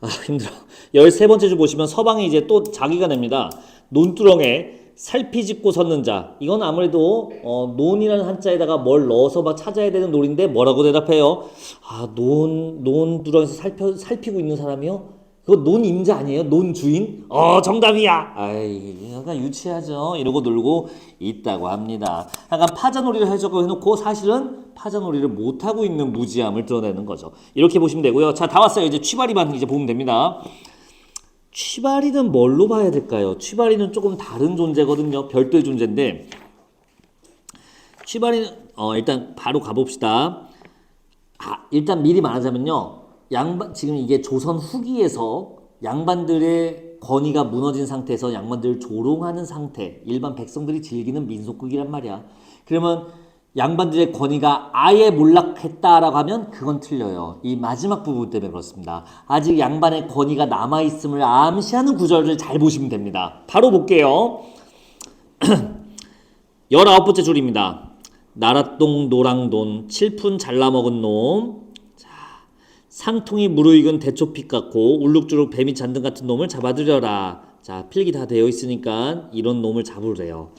아, 힘들어. 13번째 주 보시면 서방이 이제 또 자기가 냅니다. 논두렁에 살피 짚고 섰는 자. 이건 아무래도 논이라는 한자에다가 뭘 넣어서 막 찾아야 되는 놀인데 뭐라고 대답해요? 아, 논두렁에서 살피고 있는 사람이요? 그거 논임자 아니에요? 논주인? 정답이야! 아이, 약간 유치하죠? 이러고 놀고 있다고 합니다. 약간 파자놀이를 하자고 해놓고 사실은 파자놀이를 못하고 있는 무지함을 드러내는 거죠. 이렇게 보시면 되고요. 자, 다 왔어요. 이제 취바리만 이제 보면 됩니다. 취바리는 뭘로 봐야 될까요? 취바리는 조금 다른 존재거든요. 별도의 존재인데 취바리는 일단 바로 가봅시다. 일단 미리 말하자면요. 지금 이게 조선 후기에서 양반들의 권위가 무너진 상태에서 양반들을 조롱하는 상태, 일반 백성들이 즐기는 민속극이란 말이야. 그러면 양반들의 권위가 아예 몰락했다라고 하면 그건 틀려요. 이 마지막 부분 때문에 그렇습니다. 아직 양반의 권위가 남아있음을 암시하는 구절을 잘 보시면 됩니다. 바로 볼게요. 19번째 줄입니다. 나랏동 노랑돈 칠푼 잘라먹은 놈. 상통이 무르익은 대초픽 같고 울룩주룩 뱀이 잔등 같은 놈을 잡아들여라. 자, 필기 다 되어 있으니까 이런 놈을 잡으래요.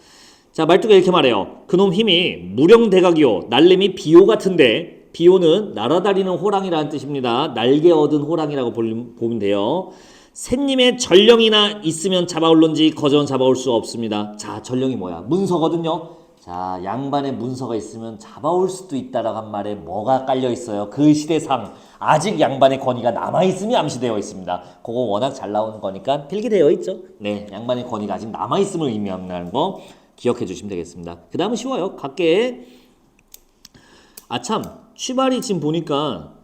자, 말투가 이렇게 말해요. 그놈 힘이 무령대각이요 날래미 비호 같은데, 비호는 날아다니는 호랑이라는 뜻입니다. 날개 얻은 호랑이라고 보면 돼요. 새님의 전령이나 있으면 잡아올런지 거저는 잡아올 수 없습니다. 자, 전령이 뭐야? 문서거든요. 자, 양반의 문서가 있으면 잡아올 수도 있다라고 한 말에 뭐가 깔려 있어요? 그 시대상 아직 양반의 권위가 남아있음이 암시되어 있습니다. 그거 워낙 잘 나오는 거니까 필기되어 있죠. 네, 양반의 권위가 아직 남아있음을 의미한다는 거 기억해 주시면 되겠습니다. 그 다음은 쉬워요. 각계. 참, 취발이 지금 보니까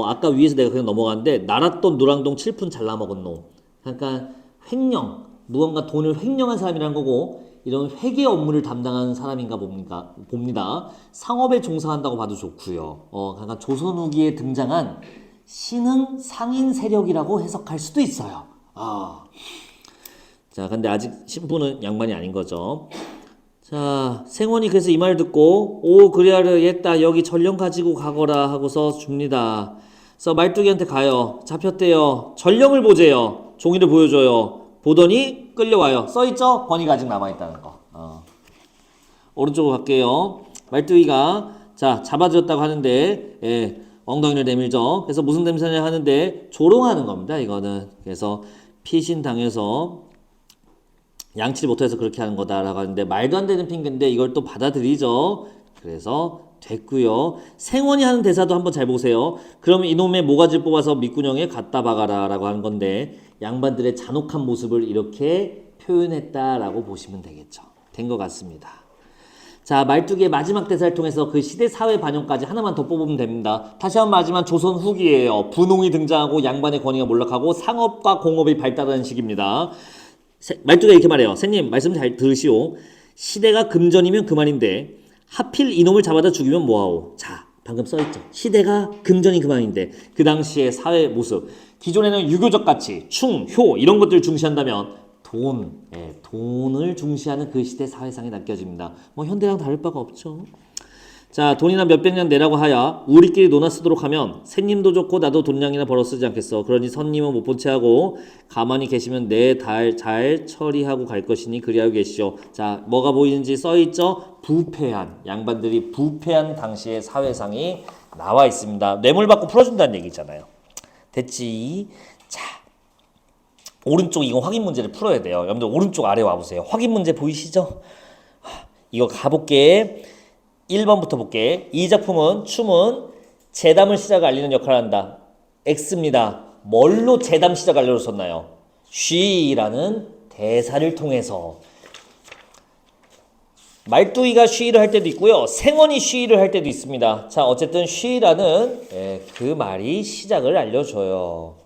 아까 위에서 내가 그냥 넘어갔는데 나랏돈 노랑동 칠푼 잘라먹은 놈. 그러니까 횡령, 무언가 돈을 횡령한 사람이라는 거고 이런 회계 업무를 담당하는 사람인가 봅니다. 상업에 종사한다고 봐도 좋고요. 그러니까 조선 후기에 등장한 신흥 상인 세력이라고 해석할 수도 있어요. 자, 근데 아직 신부는 양반이 아닌 거죠. 자, 생원이 그래서 이 말 듣고 그래야겠다. 여기 전령 가지고 가거라 하고서 줍니다. 그래서 말뚝이한테 가요. 잡혔대요. 전령을 보재요. 종이를 보여줘요. 보더니 끌려와요. 써있죠? 권위가 아직 남아있다는 거. 오른쪽으로 갈게요. 말뚝이가 자, 잡아들였다고 하는데 엉덩이를 내밀죠. 그래서 무슨 냄새냐 하는데 조롱하는 겁니다. 이거는. 그래서 피신당해서 양치를 못해서 그렇게 하는 거다라고 하는데 말도 안 되는 핑계인데 이걸 또 받아들이죠. 그래서 됐고요. 생원이 하는 대사도 한번 잘 보세요. 그러면 이놈의 모가지를 뽑아서 밑구녕에 갖다 박아라 라고 하는 건데 양반들의 잔혹한 모습을 이렇게 표현했다라고 보시면 되겠죠. 된 것 같습니다. 자, 말뚝의 마지막 대사를 통해서 그 시대 사회 반영까지 하나만 더 뽑으면 됩니다. 다시 한번 말하지만 조선 후기예요. 분홍이 등장하고 양반의 권위가 몰락하고 상업과 공업이 발달하는 시기입니다. 말뚝이 이렇게 말해요. 새님 말씀 잘 들으시오. 시대가 금전이면 그만인데 하필 이놈을 잡아다 죽이면 뭐하오. 자, 방금 써있죠. 시대가 금전이 그만인데 그 당시의 사회 모습, 기존에는 유교적 가치, 충, 효 이런 것들을 중시한다면 돈을 중시하는 그 시대 사회상이 느껴집니다. 뭐 현대랑 다를 바가 없죠. 자, 돈이나 몇백 년 내라고 하야 우리끼리 논아 쓰도록 하면 새님도 좋고 나도 돈량이나 벌어 쓰지 않겠어. 그러니 선님은 못 본 채 하고 가만히 계시면 내 달 잘 처리하고 갈 것이니 그리하고 계시오. 자, 뭐가 보이는지 써있죠? 부패한, 양반들이 부패한 당시의 사회상이 나와 있습니다. 뇌물 받고 풀어준다는 얘기잖아요. 됐지? 자, 오른쪽 이거 확인 문제를 풀어야 돼요. 여러분들 오른쪽 아래 와보세요. 확인 문제 보이시죠? 이거 가볼게. 1번부터 볼게. 이 작품은 춤은 재담을 시작을 알리는 역할을 한다. X입니다. 뭘로 재담 시작 알려를 썼나요? 쉬라는 대사를 통해서. 말뚝이가 쉬를 할 때도 있고요. 생원이 쉬를 할 때도 있습니다. 자, 어쨌든 쉬라는 그 말이 시작을 알려줘요.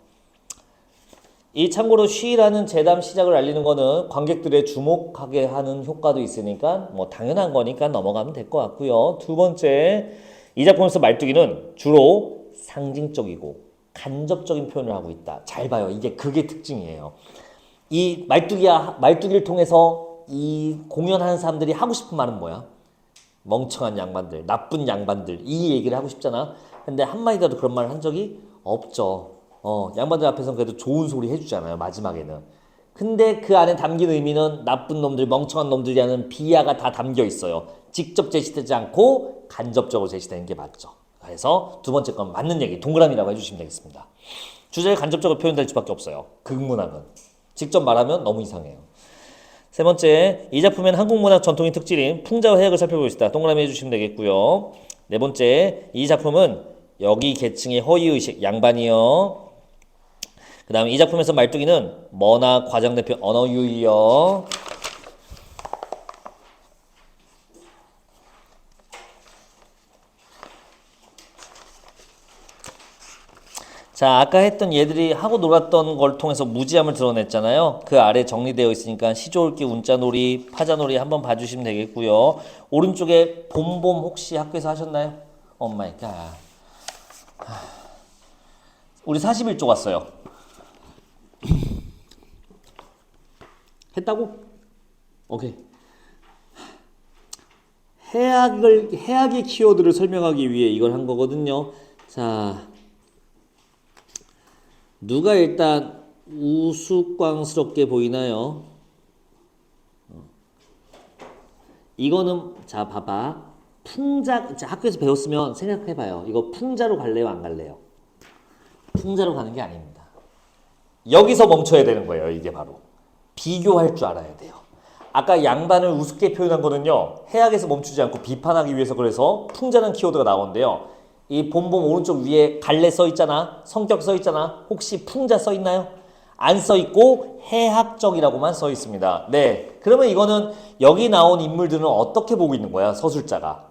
이 참고로 쉬라는 재담 시작을 알리는 거는 관객들의 주목하게 하는 효과도 있으니까 뭐 당연한 거니까 넘어가면 될 것 같고요. 두 번째, 이 작품에서 말뚝이는 주로 상징적이고 간접적인 표현을 하고 있다. 잘 봐요. 이게 그게 특징이에요. 이 말뚝이를 통해서 이 공연하는 사람들이 하고 싶은 말은 뭐야? 멍청한 양반들, 나쁜 양반들 이 얘기를 하고 싶잖아. 근데 한마디라도 그런 말을 한 적이 없죠. 양반들 앞에서는 그래도 좋은 소리 해주잖아요. 마지막에는. 근데 그 안에 담긴 의미는 나쁜 놈들, 멍청한 놈들이라는 비하가 다 담겨 있어요. 직접 제시되지 않고 간접적으로 제시되는 게 맞죠. 그래서 두 번째 건 맞는 얘기, 동그라미라고 해주시면 되겠습니다. 주제를 간접적으로 표현될 수밖에 없어요. 극문학은. 직접 말하면 너무 이상해요. 세 번째, 이 작품엔 한국문학 전통의 특질인 풍자와 해악을 살펴보겠습니다. 동그라미 해주시면 되겠고요. 네 번째, 이 작품은 여기 계층의 허위의식, 양반이요. 그 다음에 이 작품에서 말뚝이는 뭐나 과장된 표현, 언어유희요. 자, 아까 했던 얘들이 하고 놀았던 걸 통해서 무지함을 드러냈잖아요. 그 아래 정리되어 있으니까 시조읽기, 운자놀이, 파자놀이 한번 봐주시면 되겠고요. 오른쪽에 봄봄 혹시 학교에서 하셨나요? 오 마이 갓. 우리 41쪽 왔어요. 했다고? 오케이. 해악의 키워드를 설명하기 위해 이걸 한 거거든요. 자, 누가 일단 우스꽝스럽게 보이나요? 이거는 자 봐봐. 풍자, 자, 학교에서 배웠으면 생각해봐요. 이거 풍자로 갈래요, 안 갈래요? 풍자로 가는 게 아닙니다. 여기서 멈춰야 되는 거예요. 이게 바로 비교할 줄 알아야 돼요. 아까 양반을 우습게 표현한 거는요, 해악에서 멈추지 않고 비판하기 위해서 그래서 풍자라는 키워드가 나오는데요. 이 봄봄 오른쪽 위에 갈래 써 있잖아. 성격 써 있잖아. 혹시 풍자 써 있나요? 안 써 있고 해학적이라고만 써 있습니다. 네, 그러면 이거는 여기 나온 인물들은 어떻게 보고 있는 거야? 서술자가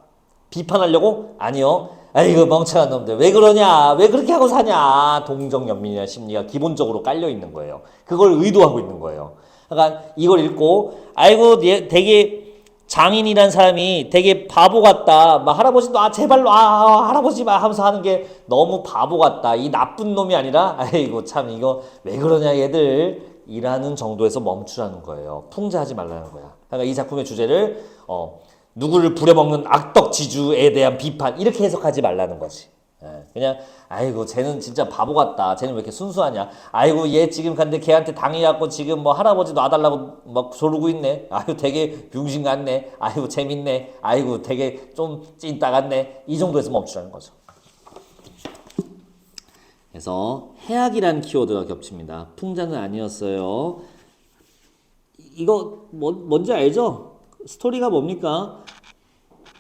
비판하려고? 아니요. 아이고 멍청한 놈들 왜 그러냐? 왜 그렇게 하고 사냐? 동정연민이나 심리가 기본적으로 깔려 있는 거예요. 그걸 의도하고 있는 거예요. 그러니까 이걸 읽고 아이고 되게 장인이란 사람이 되게 바보 같다. 막 할아버지도 제발로 할아버지 막 하면서 하는 게 너무 바보 같다. 이 나쁜 놈이 아니라 아이고 참 이거 왜 그러냐 얘들 이라는 정도에서 멈추라는 거예요. 풍자하지 말라는 거야. 그러니까 이 작품의 주제를 누구를 부려먹는 악덕지주에 대한 비판 이렇게 해석하지 말라는 거지. 그냥 아이고 쟤는 진짜 바보 같다. 쟤는 왜 이렇게 순수하냐. 아이고 얘 지금 근데 걔한테 당해갖고 지금 뭐 할아버지 놔달라고 막 조르고 있네. 아이고 되게 병신 같네. 아이고 재밌네. 아이고 되게 좀 찐따 같네. 이 정도에서 멈추라는 거죠. 그래서 해악이라는 키워드가 겹칩니다. 풍자는 아니었어요. 이거 뭔지 알죠? 스토리가 뭡니까?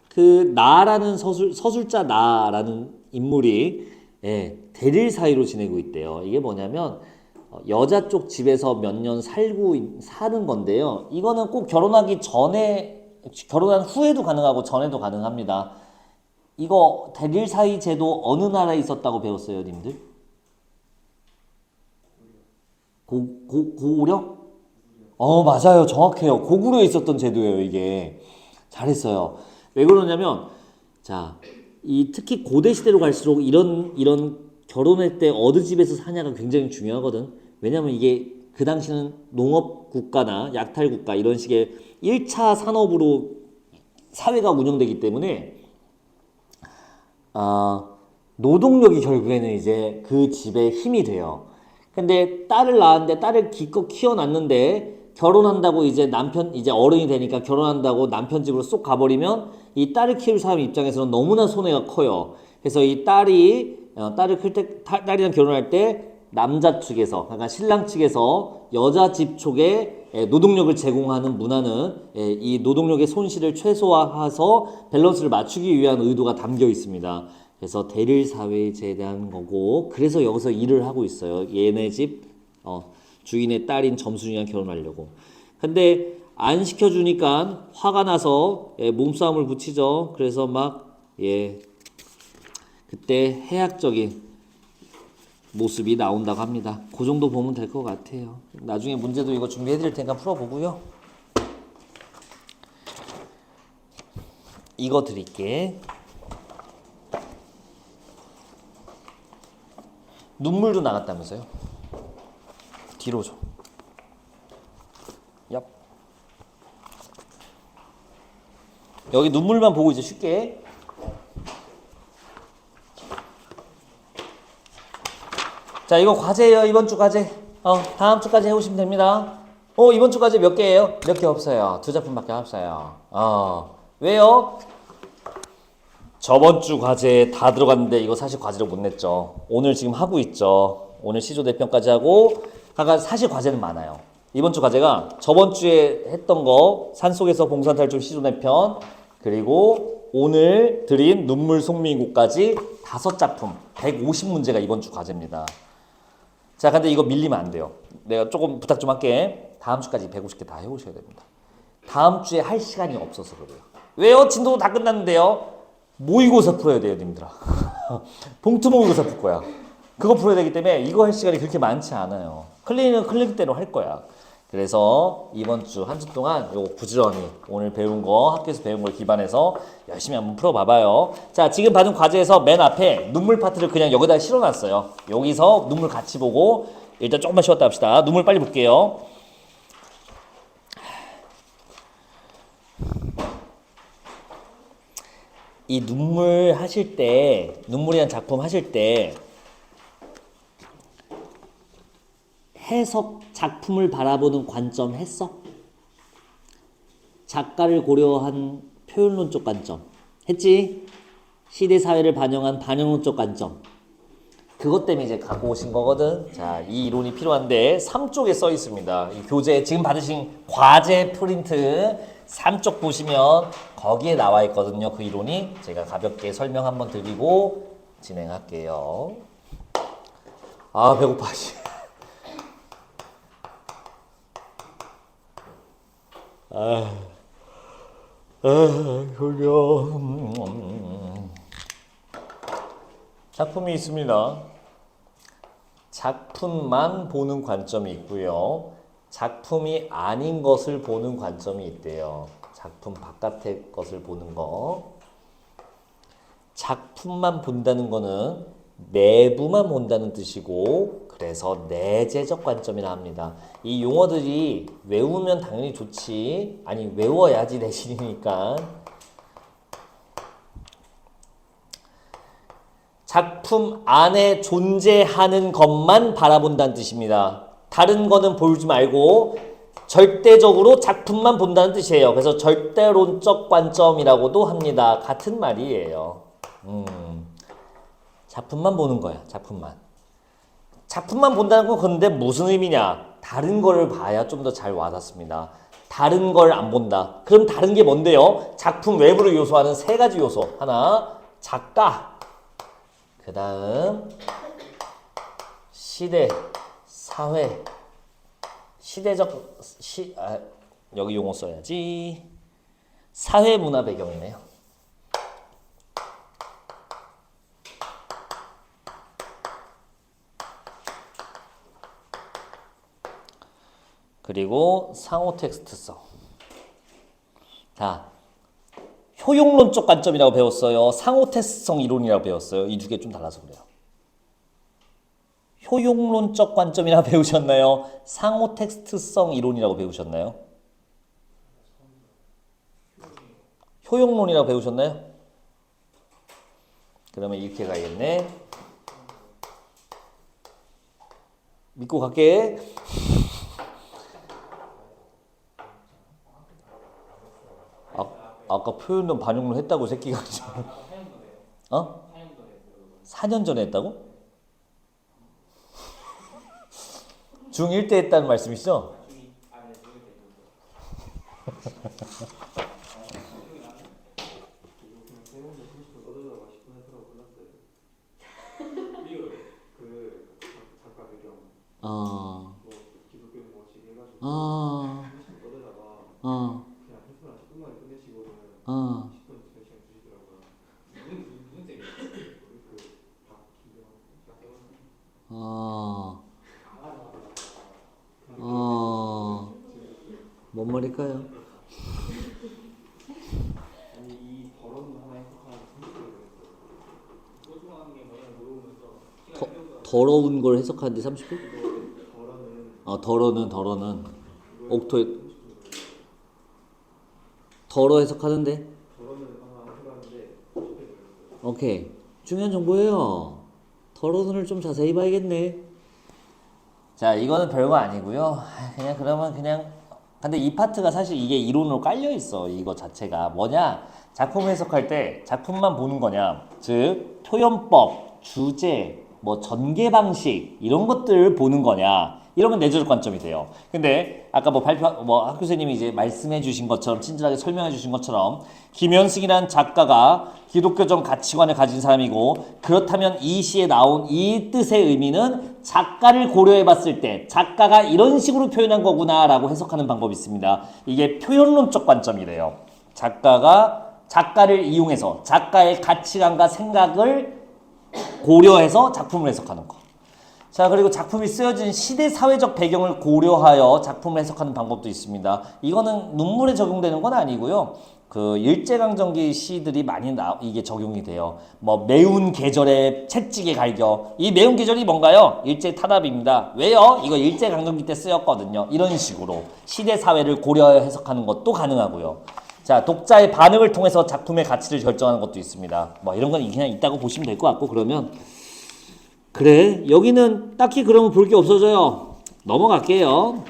그 나라는 서술자 나라는 인물이 대릴 사이로 지내고 있대요. 이게 뭐냐면 여자 쪽 집에서 몇 년 사는 건데요. 이거는 꼭 결혼하기 전에 결혼한 후에도 가능하고 전에도 가능합니다. 이거 대릴 사이 제도 어느 나라에 있었다고 배웠어요, 님들? 고구려? 맞아요. 정확해요. 고구려에 있었던 제도예요, 이게. 잘했어요. 왜 그러냐면, 자, 특히 고대 시대로 갈수록 이런 결혼할 때 어느 집에서 사냐가 굉장히 중요하거든. 왜냐면 이게 그 당시는 농업 국가나 약탈 국가 이런 식의 1차 산업으로 사회가 운영되기 때문에, 노동력이 결국에는 이제 그 집의 힘이 돼요. 근데 딸을 낳았는데 딸을 기껏 키워놨는데 결혼한다고 이제 이제 어른이 되니까 결혼한다고 남편 집으로 쏙 가버리면 이 딸을 키울 사람 입장에서는 너무나 손해가 커요. 그래서 이 딸을 클 때, 딸이랑 결혼할 때 남자 측에서, 그러니까 신랑 측에서 여자 집 쪽에 노동력을 제공하는 문화는 이 노동력의 손실을 최소화해서 밸런스를 맞추기 위한 의도가 담겨 있습니다. 그래서 대릴 사회에 대한 거고, 그래서 여기서 일을 하고 있어요. 얘네 집 주인의 딸인 점순이랑 결혼하려고. 근데 안 시켜주니까 화가 나서 몸싸움을 붙이죠. 그래서 막 그때 해악적인 모습이 나온다고 합니다. 그 정도 보면 될 것 같아요. 나중에 문제도 이거 준비해 드릴 테니까 풀어보고요. 이거 드릴게. 눈물도 나갔다면서요? 뒤로 줘. 얍. 여기 눈물만 보고 이제 쉽게. 자, 이거 과제예요. 이번 주 과제. 다음 주까지 해오시면 됩니다. 이번 주 과제 몇 개예요? 몇 개 없어요. 2작품밖에 없어요. 왜요? 저번 주 과제 다 들어갔는데 이거 사실 과제로 못 냈죠. 오늘 지금 하고 있죠. 오늘 시조 대편까지 하고, 사실 과제는 많아요. 이번 주 과제가 저번 주에 했던 거 산속에서 봉산탈출 시조 대편, 그리고 오늘 드린 눈물 송민구까지 5작품 150문제가 이번 주 과제입니다. 자, 근데 이거 밀리면 안 돼요. 내가 조금 부탁 좀 할게. 다음 주까지 150개 다 해오셔야 됩니다. 다음 주에 할 시간이 없어서 그래요. 왜요? 진도도 다 끝났는데요. 모의고사 풀어야 돼요, 님들아. 봉투 모의고사 풀 거야. 그거 풀어야 되기 때문에 이거 할 시간이 그렇게 많지 않아요. 클릭은 클릭대로 할 거야. 그래서 이번 주 한 주 동안 요거 부지런히 오늘 배운 거, 학교에서 배운 걸 기반해서 열심히 한번 풀어봐봐요. 자, 지금 받은 과제에서 맨 앞에 눈물 파트를 그냥 여기다 실어놨어요. 여기서 눈물 같이 보고 일단 조금만 쉬었다 합시다. 눈물 빨리 볼게요. 이 눈물 하실 때, 눈물이란 작품 하실 때 해석 작품을 바라보는 관점 했어? 작가를 고려한 표현론적 관점 했지? 시대 사회를 반영한 반영론적 관점. 그것 때문에 이제 갖고 오신 거거든. 자, 이 이론이 필요한데 3쪽에 써 있습니다. 이 교재 지금 받으신 과제 프린트 3쪽 보시면 거기에 나와 있거든요. 그 이론이. 제가 가볍게 설명 한번 드리고 진행할게요. 아, 배고파. 졸려. 작품이 있습니다. 작품만 보는 관점이 있고요. 작품이 아닌 것을 보는 관점이 있대요. 작품 바깥의 것을 보는 거. 작품만 본다는 거는 내부만 본다는 뜻이고, 그래서 내재적 관점이라 합니다. 이 용어들이 외우면 당연히 좋지. 아니, 외워야지 내신이니까. 작품 안에 존재하는 것만 바라본다는 뜻입니다. 다른 거는 보지 말고 절대적으로 작품만 본다는 뜻이에요. 그래서 절대론적 관점이라고도 합니다. 같은 말이에요. 작품만 보는 거야. 작품만 본다는 건 그런데 무슨 의미냐? 다른 걸 봐야 좀 더 잘 와닿습니다. 다른 걸 안 본다. 그럼 다른 게 뭔데요? 작품 외부를 요소하는 3가지 요소. 하나, 작가. 그 다음 시대, 사회, 여기 용어 써야지. 사회 문화 배경이네요. 그리고 상호 텍스트성. 자, 효용론적 관점이라고 배웠어요. 상호 텍스트성 이론이라고 배웠어요. 이 두 개 좀 달라서 그래요. 효용론적 관점이라고 배우셨나요? 상호 텍스트성 이론이라고 배우셨나요? 효용론이라고 배우셨나요? 그러면 이렇게 가야겠네. 믿고 갈게. 아까 표현론 반영론 했다고 새끼가. 4년 전에 했다고? 중1 때 했다는 말씀이시죠? 될까요? 아니 이 더러운 하나 해석하는 소중한 게 뭐냐 물어보면서 더러운 걸 해석하는데 30분? 더러는 더러는 옥토에 더러 해석하는데? 더러는 하나 해석하는데 오케이. 중요한 정보예요. 더러는을 좀 자세히 봐야겠네. 자, 이거는 별거 아니고요. 그냥 근데 이 파트가 사실 이게 이론으로 깔려 있어. 이거 자체가 뭐냐? 작품 해석할 때 작품만 보는 거냐? 즉 표현법, 주제, 뭐 전개 방식 이런 것들을 보는 거냐? 이러면 내재적 관점이 돼요. 근데 아까 뭐 학 교수님이 이제 말씀해 주신 것처럼 친절하게 설명해 주신 것처럼 김현승이라는 작가가 기독교적 가치관을 가진 사람이고 그렇다면 이 시에 나온 이 뜻의 의미는 작가를 고려해 봤을 때 작가가 이런 식으로 표현한 거구나라고 해석하는 방법이 있습니다. 이게 표현론적 관점이래요. 작가가 작가를 이용해서 작가의 가치관과 생각을 고려해서 작품을 해석하는 거. 자, 그리고 작품이 쓰여진 시대 사회적 배경을 고려하여 작품을 해석하는 방법도 있습니다. 이거는 눈물에 적용되는 건 아니고요. 그 일제강점기 시들이 많이 이게 적용이 돼요. 뭐 매운 계절의 채찍의 갈겨. 이 매운 계절이 뭔가요? 일제 탄압입니다. 왜요? 이거 일제강점기 때 쓰였거든요. 이런 식으로 시대 사회를 고려하여 해석하는 것도 가능하고요. 자, 독자의 반응을 통해서 작품의 가치를 결정하는 것도 있습니다. 뭐 이런 건 그냥 있다고 보시면 될 것 같고 그러면 그래 여기는 딱히 그러면 볼 게 없어져요. 넘어갈게요.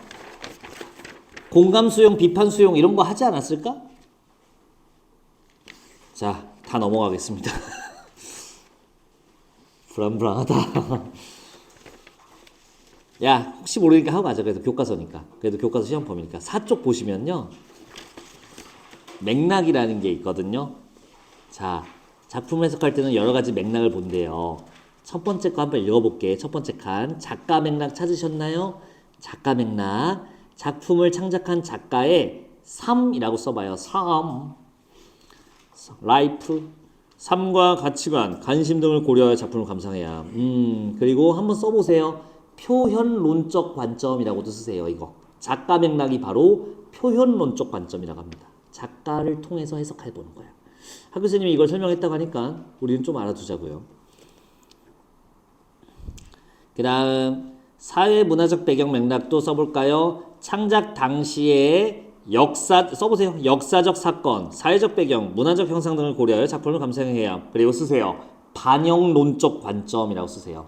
공감 수용, 비판 수용 이런 거 하지 않았을까? 자, 다 넘어가겠습니다. 불안불안하다. 야, 혹시 모르니까 하고 가자. 그래도 교과서니까. 그래도 교과서 시험 범위니까. 4쪽 보시면요. 맥락이라는 게 있거든요. 자, 작품 해석할 때는 여러 가지 맥락을 본대요. 첫 번째 거 한번 읽어볼게. 첫 번째 칸. 작가 맥락 찾으셨나요? 작가 맥락. 작품을 창작한 작가의 삶이라고 써봐요. 삶. 라이프. 삶과 가치관, 관심 등을 고려하여 작품을 감상해야. 그리고 한번 써보세요. 표현론적 관점이라고도 쓰세요. 이거. 작가 맥락이 바로 표현론적 관점이라고 합니다. 작가를 통해서 해석해보는 거예요. 학 교수님이 이걸 설명했다고 하니까 우리는 좀 알아두자고요. 그 다음 사회문화적 배경 맥락도 써볼까요? 창작 당시의 써보세요. 역사적 사건, 사회적 배경, 문화적 형상 등을 고려하여 작품을 감상해야. 그리고 쓰세요. 반영론적 관점이라고 쓰세요.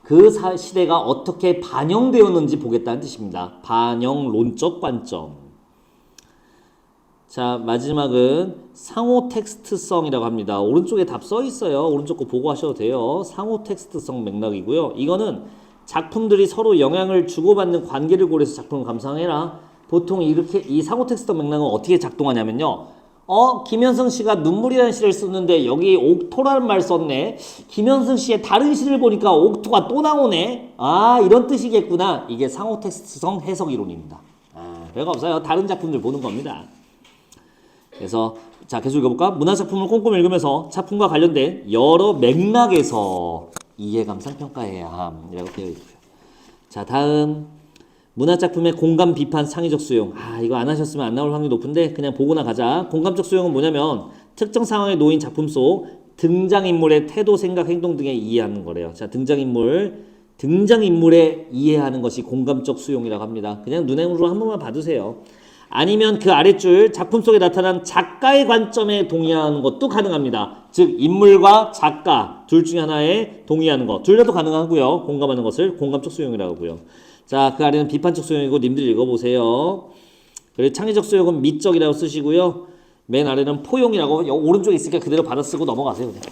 그 시대가 어떻게 반영되었는지 보겠다는 뜻입니다. 반영론적 관점. 자, 마지막은 상호 텍스트성이라고 합니다. 오른쪽에 답 써 있어요. 오른쪽 거 보고 하셔도 돼요. 상호 텍스트성 맥락이고요. 이거는 작품들이 서로 영향을 주고받는 관계를 고려해서 작품을 감상해라. 보통 이렇게 이 상호 텍스트 맥락은 어떻게 작동하냐면요. 김현승 씨가 눈물이라는 시를 쓰는데 여기 옥토라는 말 썼네. 김현승 씨의 다른 시를 보니까 옥토가 또 나오네. 아, 이런 뜻이겠구나. 이게 상호 텍스트성 해석 이론입니다. 별거 없어요. 다른 작품들 보는 겁니다. 그래서 자, 계속 읽어볼까? 문화작품을 꼼꼼히 읽으면서 작품과 관련된 여러 맥락에서 이해감상 평가해야 함이라고 되어 있고요. 자, 다음 문화작품의 공감, 비판, 창의적 수용. 이거 안 하셨으면 안 나올 확률이 높은데 그냥 보고나 가자. 공감적 수용은 뭐냐면 특정 상황에 놓인 작품 속 등장인물의 태도, 생각, 행동 등에 이해하는 거래요. 자, 등장인물에 이해하는 것이 공감적 수용이라고 합니다. 그냥 눈으로 한 번만 봐두세요. 아니면 그 아랫줄 작품 속에 나타난 작가의 관점에 동의하는 것도 가능합니다. 즉 인물과 작가 둘 중에 하나에 동의하는 것 둘 다도 가능하고요. 공감하는 것을 공감적 수용이라고 하고요. 자, 그 아래는 비판적 수용이고 님들이 읽어보세요. 그리고 창의적 수용은 미적이라고 쓰시고요. 맨 아래는 포용이라고 오른쪽에 있으니까 그대로 받아 쓰고 넘어가세요. 그냥.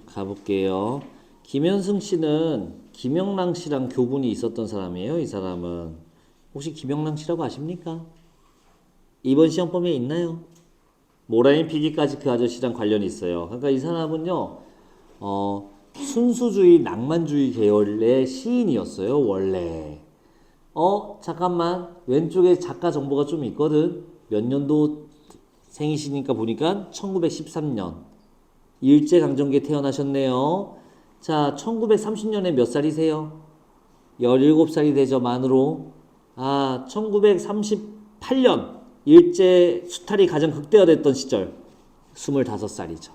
가볼게요. 김현승 씨는 김영랑 씨랑 교분이 있었던 사람이에요. 이 사람은 혹시 김영랑 씨라고 아십니까? 이번 시험 범위에 있나요? 모라인 피기까지 그 아저씨랑 관련이 있어요. 그러니까 이 사람은요, 순수주의, 낭만주의 계열의 시인이었어요. 원래. 잠깐만, 왼쪽에 작가 정보가 좀 있거든. 몇 년도 생이시니까 보니까 1913년 일제강점기에 태어나셨네요. 자, 1930년에 몇 살이세요? 17살이 되죠, 만으로. 1938년 일제 수탈이 가장 극대화됐던 시절 25살이죠.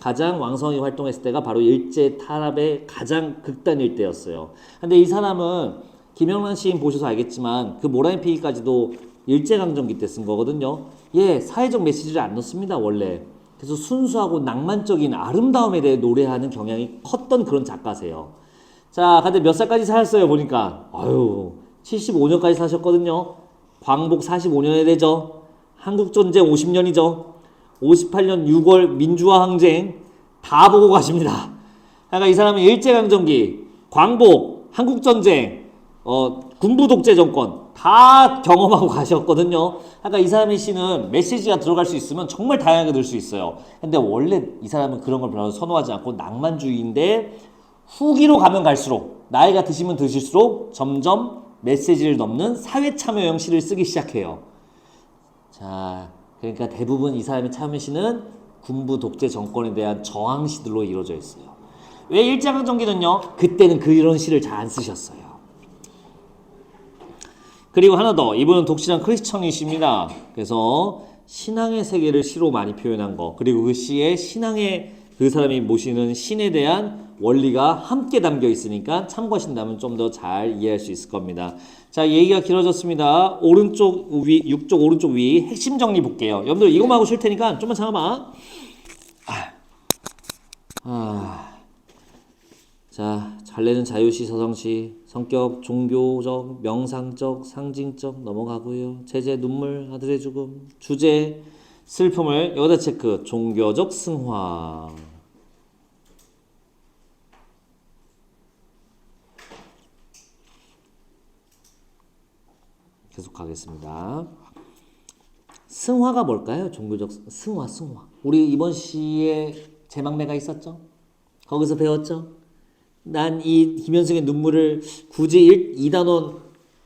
가장 왕성히 활동했을 때가 바로 일제 탄압의 가장 극단일 때였어요. 근데 이 사람은 김영란 시인 보셔서 알겠지만 그 모라인 피기까지도 일제강점기 때 쓴 거거든요. 사회적 메시지를 안 넣습니다, 원래. 그래서 순수하고 낭만적인 아름다움에 대해 노래하는 경향이 컸던 그런 작가세요. 자, 근데 몇 살까지 사셨어요, 보니까? 75년까지 사셨거든요. 광복 45년에 되죠. 한국전쟁 50년이죠. 58년 6월 민주화 항쟁 다 보고 가십니다. 그러니까 이 사람은 일제강점기, 광복, 한국전쟁, 군부 독재 정권 다 경험하고 가셨거든요. 그러니까 이 사람의 시는 메시지가 들어갈 수 있으면 정말 다양하게 들 수 있어요. 근데 원래 이 사람은 그런 걸 별로 선호하지 않고 낭만주의인데 후기로 가면 갈수록 나이가 드시면 드실수록 점점 메시지를 넘는 사회참여형 시를 쓰기 시작해요. 자, 그러니까 대부분 이 사람의 참여시는 군부 독재 정권에 대한 저항시들로 이루어져 있어요. 왜 일제강점기는요? 그때는 그런 시를 잘 안 쓰셨어요. 그리고 하나 더, 이분은 독실한 크리스천이십니다. 그래서 신앙의 세계를 시로 많이 표현한 거, 그리고 그 시에 신앙의 그 사람이 모시는 신에 대한 원리가 함께 담겨 있으니까 참고하신다면 좀 더 잘 이해할 수 있을 겁니다. 자, 얘기가 길어졌습니다. 오른쪽 위, 6쪽 오른쪽 위 핵심 정리 볼게요. 여러분들 이것만 하고 쉴 테니까 좀만 참아봐. 자, 잘내는 자유시, 서성시, 성격, 종교적, 명상적, 상징적 넘어가고요. 제재, 눈물, 아들의 죽음, 주제, 슬픔을 여기다 체크. 종교적 승화. 계속 가겠습니다. 승화가 뭘까요? 종교적 승화. 우리 이번 시에 제막매가 있었죠? 거기서 배웠죠? 난 이 김현승의 눈물을 굳이 2단원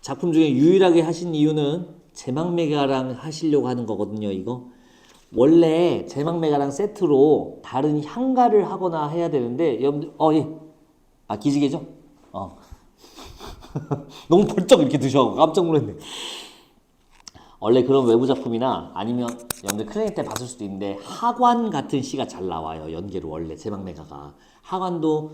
작품 중에 유일하게 하신 이유는 제막매가랑 하시려고 하는 거거든요, 이거. 원래 제막매가랑 세트로 다른 향가를 하거나 해야 되는데, 여러분들, 기지개죠? 너무 벌쩍 이렇게 드셔. 깜짝 놀랐네. 원래 그런 외부 작품이나 아니면 여러분들 클리닉 때 봤을 수도 있는데 하관 같은 시가 잘 나와요. 연계로 원래 제막매가가. 하관도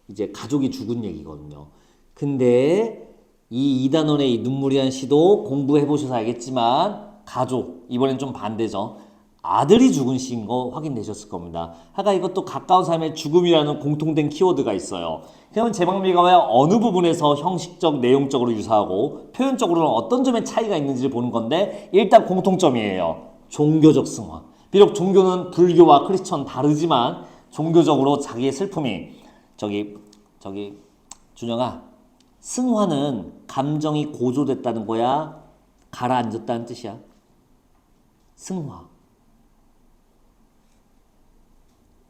이제 가족이 죽은 얘기거든요. 근데 이 이단원의 이 눈물이란 시도 공부해 보셔서 알겠지만 가족, 이번엔 좀 반대죠. 아들이 죽은 시인 거 확인되셨을 겁니다. 하가 이것도 가까운 삶의 죽음이라는 공통된 키워드가 있어요. 그러면 제막매가와 어느 부분에서 형식적, 내용적으로 유사하고 표현적으로는 어떤 점에 차이가 있는지를 보는 건데 일단 공통점이에요. 종교적 승화. 비록 종교는 불교와 크리스천 다르지만 종교적으로 자기의 슬픔이 준영아, 승화는 감정이 고조됐다는 거야? 가라앉았다는 뜻이야. 승화.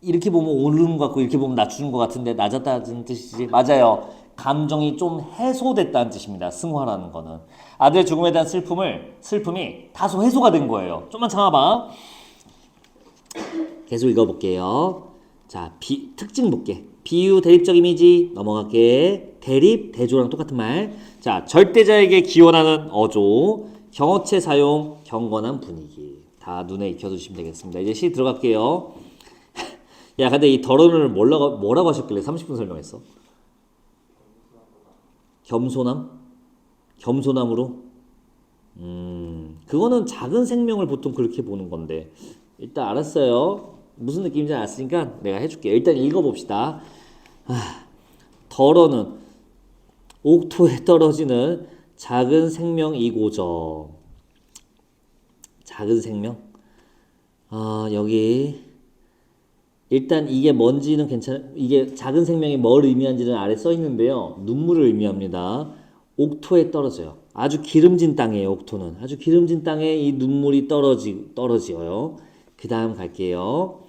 이렇게 보면 오르는 것 같고 이렇게 보면 낮추는 것 같은데 낮았다는 뜻이지. 맞아요. 감정이 좀 해소됐다는 뜻입니다. 승화라는 거는. 아들의 죽음에 대한 슬픔이 다소 해소가 된 거예요. 좀만 참아봐. 계속 읽어볼게요. 자, 특징 볼게. 비유, 대립적 이미지 넘어갈게. 대립, 대조랑 똑같은 말. 자, 절대자에게 기원하는 어조, 경어체 사용, 경건한 분위기. 다 눈에 익혀두시면 되겠습니다. 이제 시 들어갈게요. 야, 근데 이 덜어를 뭐라고 하셨길래 30분 설명했어? 겸손함? 겸손함으로? 그거는 작은 생명을 보통 그렇게 보는 건데. 일단 알았어요. 무슨 느낌인지 알았으니까 내가 해줄게. 일단 읽어봅시다. 덜어는 옥토에 떨어지는 작은 생명이고죠. 작은 생명? 여기 일단 이게 뭔지는 이게 작은 생명이 뭘 의미하는지는 아래 써 있는데요. 눈물을 의미합니다. 옥토에 떨어져요. 아주 기름진 땅이에요. 옥토는 아주 기름진 땅에 이 눈물이 떨어지어요. 그 다음 갈게요.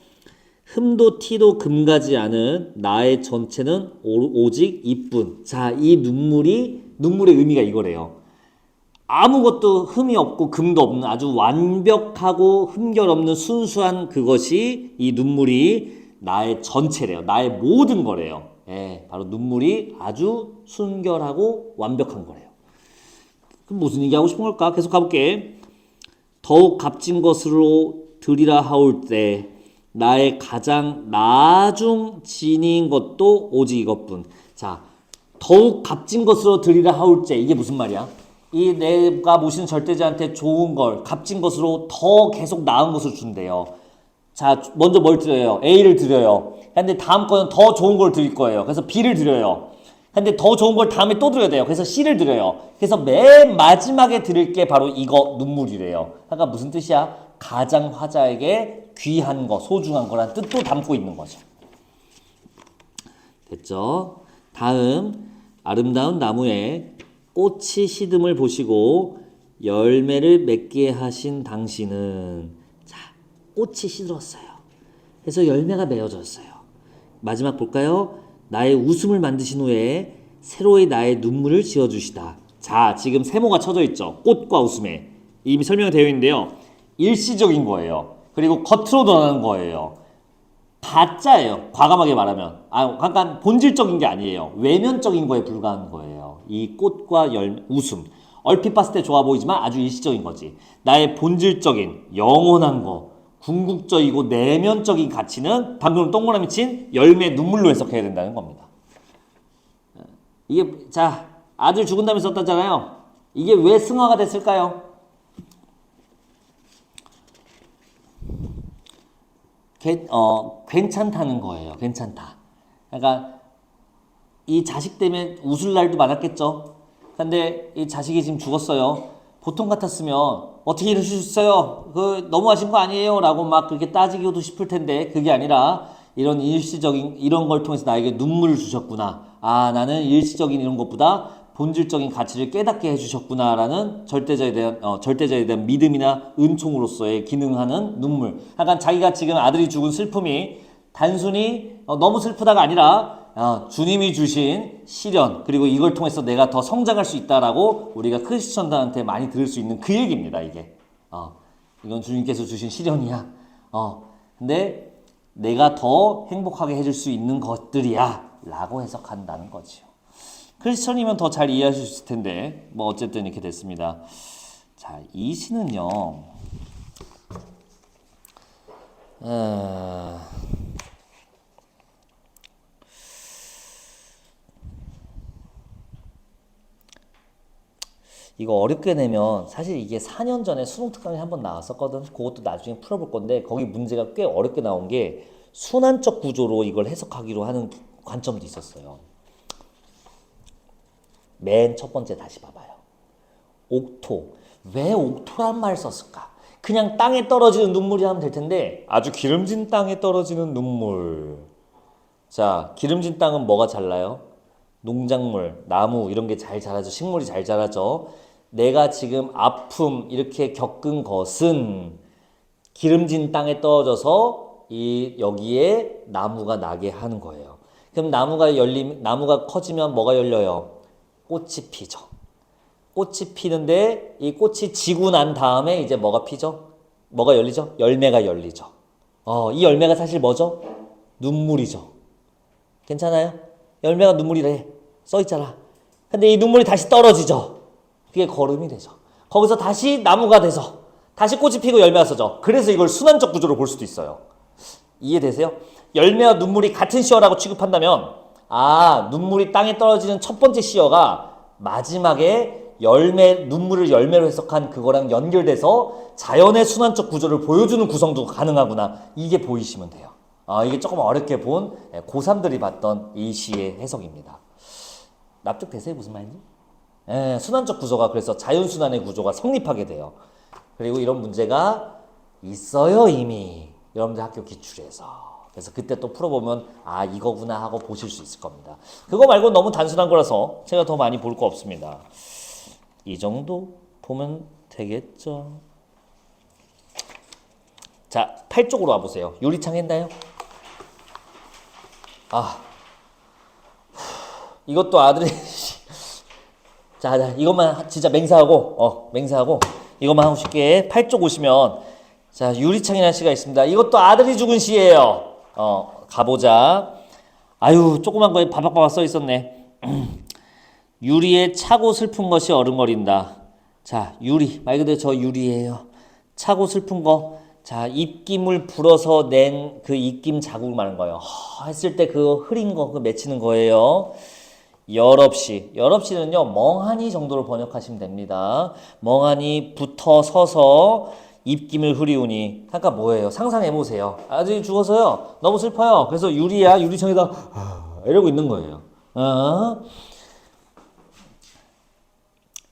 흠도 티도 금가지 않은 나의 전체는 오직 이뿐. 자, 이 눈물의 의미가 이거래요. 아무것도 흠이 없고 금도 없는 아주 완벽하고 흠결 없는 순수한 그것이 이 눈물이 나의 전체래요. 나의 모든 거래요. 예, 바로 눈물이 아주 순결하고 완벽한 거래요. 그럼 무슨 얘기하고 싶은 걸까? 계속 가볼게. 더욱 값진 것으로 드리라 하올 때 나의 가장 나중 지닌 것도 오직 이것뿐. 자, 더욱 값진 것으로 드리라 하올 때 이게 무슨 말이야? 이 내가 모시는 절대자한테 좋은 걸 값진 것으로 더 계속 나은 것을 준대요. 자, 먼저 뭘 드려요? A를 드려요. 근데 다음 거는 더 좋은 걸 드릴 거예요. 그래서 B를 드려요. 근데 더 좋은 걸 다음에 또 드려야 돼요. 그래서 C를 드려요. 그래서 맨 마지막에 드릴 게 바로 이거 눈물이래요. 그러니까 무슨 뜻이야? 가장 화자에게 귀한 거, 소중한 거란 뜻도 담고 있는 거죠. 됐죠? 다음 아름다운 나무에 꽃이 시듬을 보시고 열매를 맺게 하신 당신은 자, 꽃이 시들었어요. 그래서 열매가 맺어졌어요. 마지막 볼까요? 나의 웃음을 만드신 후에 새로이 나의 눈물을 지어주시다. 자, 지금 세모가 쳐져 있죠. 꽃과 웃음에. 이미 설명이 되어 있는데요. 일시적인 거예요. 그리고 겉으로 드러나는 거예요. 가짜예요. 과감하게 말하면. 약간 본질적인 게 아니에요. 외면적인 거에 불과한 거예요. 이 꽃과 웃음. 얼핏 봤을 때 좋아 보이지만 아주 일시적인 거지. 나의 본질적인 영원한 거, 궁극적이고 내면적인 가치는 방금 동그라미 친 열매 눈물로 해석해야 된다는 겁니다. 이게 자, 아들 죽은 다음에 썼다잖아요. 이게 왜 승화가 됐을까요? 괜찮다는 거예요. 괜찮다. 그러니까 이 자식 때문에 웃을 날도 많았겠죠. 근데 이 자식이 지금 죽었어요. 보통 같았으면 어떻게 이럴 수 있어요? 그 너무하신 거 아니에요? 라고 막 그렇게 따지기도 싶을 텐데 그게 아니라 이런 일시적인 이런 걸 통해서 나에게 눈물을 주셨구나. 아, 나는 일시적인 이런 것보다 본질적인 가치를 깨닫게 해주셨구나 라는 절대자에 대한 믿음이나 은총으로서의 기능하는 눈물. 약간 자기가 지금 아들이 죽은 슬픔이 단순히 너무 슬프다가 아니라 주님이 주신 시련 그리고 이걸 통해서 내가 더 성장할 수 있다라고 우리가 크리스천들한테 많이 들을 수 있는 그 얘기입니다. 이게 이건 주님께서 주신 시련이야. 근데 내가 더 행복하게 해줄 수 있는 것들이야 라고 해석한다는 거지요. 크리스천이면 더 잘 이해하실 수 있을 텐데 뭐 어쨌든 이렇게 됐습니다. 자, 이 시는요. 이거 어렵게 내면 사실 이게 4년 전에 수능 특강에 한번 나왔었거든. 그것도 나중에 풀어볼 건데 거기 문제가 꽤 어렵게 나온 게 순환적 구조로 이걸 해석하기로 하는 관점도 있었어요. 맨 첫 번째 다시 봐봐요. 옥토. 왜 옥토란 말 썼을까? 그냥 땅에 떨어지는 눈물이 하면 될 텐데 아주 기름진 땅에 떨어지는 눈물. 자, 기름진 땅은 뭐가 잘 나요? 농작물, 나무 이런 게 잘 자라죠. 식물이 잘 자라죠. 내가 지금 아픔 이렇게 겪은 것은 기름진 땅에 떨어져서 여기에 나무가 나게 하는 거예요. 그럼 나무가 커지면 뭐가 열려요? 꽃이 피죠. 꽃이 피는데 이 꽃이 지고 난 다음에 이제 뭐가 피죠? 뭐가 열리죠? 열매가 열리죠. 이 열매가 사실 뭐죠? 눈물이죠. 괜찮아요? 열매가 눈물이래. 써있잖아. 근데 이 눈물이 다시 떨어지죠. 그게 거름이 되죠. 거기서 다시 나무가 돼서 다시 꽃이 피고 열매가 서죠. 그래서 이걸 순환적 구조로 볼 수도 있어요. 이해되세요? 열매와 눈물이 같은 시어라고 취급한다면 눈물이 땅에 떨어지는 첫 번째 시어가 마지막에 눈물을 열매로 해석한 그거랑 연결돼서 자연의 순환적 구조를 보여주는 구성도 가능하구나. 이게 보이시면 돼요. 이게 조금 어렵게 본 고3들이 봤던 이 시의 해석입니다. 납득되세요? 무슨 말인지? 순환적 구조가 그래서 자연순환의 구조가 성립하게 돼요. 그리고 이런 문제가 있어요 이미. 여러분들 학교 기출에서. 그래서 그때 또 풀어보면 이거구나 하고 보실 수 있을 겁니다. 그거 말고 너무 단순한 거라서 제가 더 많이 볼 거 없습니다. 이 정도 보면 되겠죠. 자, 8쪽으로 와보세요. 유리창 했나요? 이것도 아들이 자, 이것만 진짜 맹세하고 이것만 하고 쉽게 8쪽 오시면 자, 유리창이라는 시가 있습니다. 이것도 아들이 죽은 시예요. 가보자. 아유, 조그만 거에 바박바박 써 있었네. 유리에 차고 슬픈 것이 어른거린다. 자, 유리. 말 그대로 저 유리예요. 차고 슬픈 거. 자, 입김을 불어서 낸 그 입김 자국 말하는 거예요. 했을 때 그 흐린 거, 그 맺히는 거예요. 열없이는요, 멍하니 정도로 번역하시면 됩니다. 멍하니 붙어 서서 입김을 흐리우니. 그러니까 뭐예요? 상상해보세요. 아들이 죽어서요, 너무 슬퍼요. 그래서 유리야, 유리창에다 이러고 있는 거예요.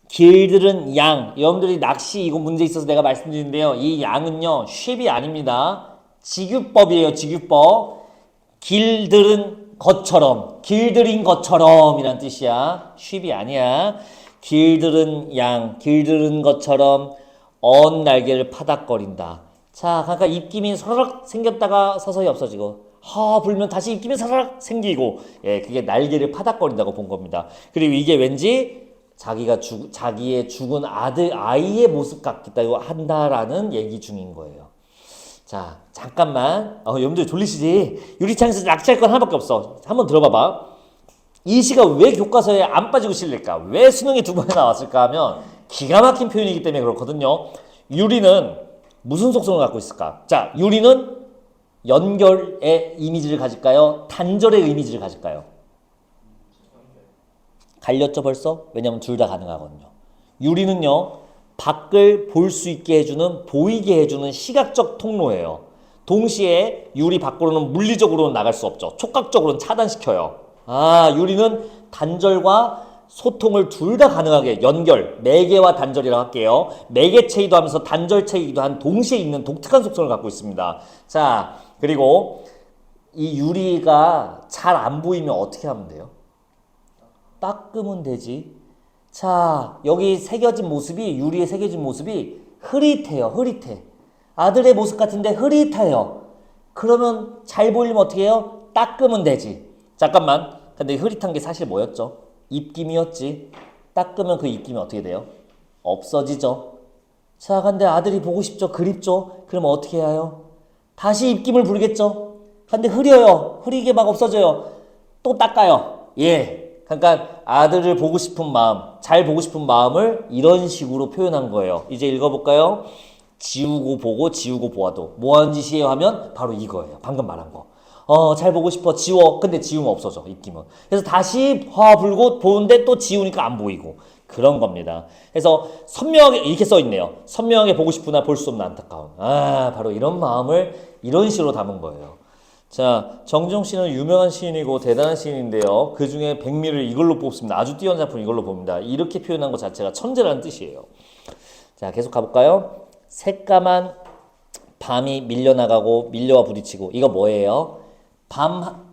길들은 양. 여러분들이 낚시 이거 문제 있어서 내가 말씀드리는데요. 이 양은요, 쉐입이 아닙니다. 직유법이에요, 직유법. 길들은 것처럼, 길들인 것처럼 이란 뜻이야. 쉐입이 아니야. 길들은 양, 길들은 것처럼 언 날개를 파닥거린다. 자, 그러니까 입김이 서르륵 생겼다가 서서히 없어지고, 불면 다시 입김이 서르륵 생기고, 예, 그게 날개를 파닥거린다고 본 겁니다. 그리고 이게 왠지 자기의 죽은 아이의 모습 같기도 한다라는 얘기 중인 거예요. 자, 잠깐만. 여러분들 졸리시지? 유리창에서 낚시할 건 하나밖에 없어. 한번 들어봐봐. 이 시가 왜 교과서에 안 빠지고 실릴까? 왜 수능에 2번에 나왔을까 하면 기가 막힌 표현이기 때문에 그렇거든요. 유리는 무슨 속성을 갖고 있을까? 자, 유리는 연결의 이미지를 가질까요? 단절의 이미지를 가질까요? 갈렸죠 벌써? 왜냐면 둘 다 가능하거든요. 유리는요, 밖을 볼 수 있게 해주는, 보이게 해주는 시각적 통로예요. 동시에 유리 밖으로는 물리적으로는 나갈 수 없죠. 촉각적으로는 차단시켜요. 유리는 단절과 소통을 둘 다 가능하게 연결, 매개와 단절이라고 할게요. 매개체이기도 하면서 단절체이기도 한 동시에 있는 독특한 속성을 갖고 있습니다. 자, 그리고 이 유리가 잘 안 보이면 어떻게 하면 돼요? 닦으면 되지. 자, 여기 새겨진 모습이, 유리에 새겨진 모습이 흐릿해요. 흐릿해. 아들의 모습 같은데 흐릿해요. 그러면 잘 보이려면 어떻게 해요? 닦으면 되지. 잠깐만. 근데 흐릿한 게 사실 뭐였죠? 입김이었지. 닦으면 그 입김이 어떻게 돼요? 없어지죠. 자, 근데 아들이 보고 싶죠? 그립죠? 그러면 어떻게 해요? 다시 입김을 부르겠죠? 근데 흐려요. 흐리게 막 없어져요. 또 닦아요. 예. 그러니까 아들을 보고 싶은 마음, 잘 보고 싶은 마음을 이런 식으로 표현한 거예요. 이제 읽어볼까요? 지우고 보고 지우고 보아도 뭐 하는 짓이에요 하면 바로 이거예요. 방금 말한 거. 잘 보고 싶어. 지워. 근데 지우면 없어져. 입김은. 그래서 다시 화 불고 보는데 또 지우니까 안 보이고. 그런 겁니다. 그래서 선명하게 이렇게 써 있네요. 선명하게 보고 싶으나 볼 수 없는 안타까움. 바로 이런 마음을 이런 식으로 담은 거예요. 자, 정지용 씨는 유명한 시인이고 대단한 시인인데요. 그 중에 백미를 이걸로 뽑습니다. 아주 뛰어난 작품 이걸로 봅니다. 이렇게 표현한 것 자체가 천재라는 뜻이에요. 자, 계속 가볼까요? 새까만 밤이 밀려나가고 밀려와 부딪히고. 이거 뭐예요?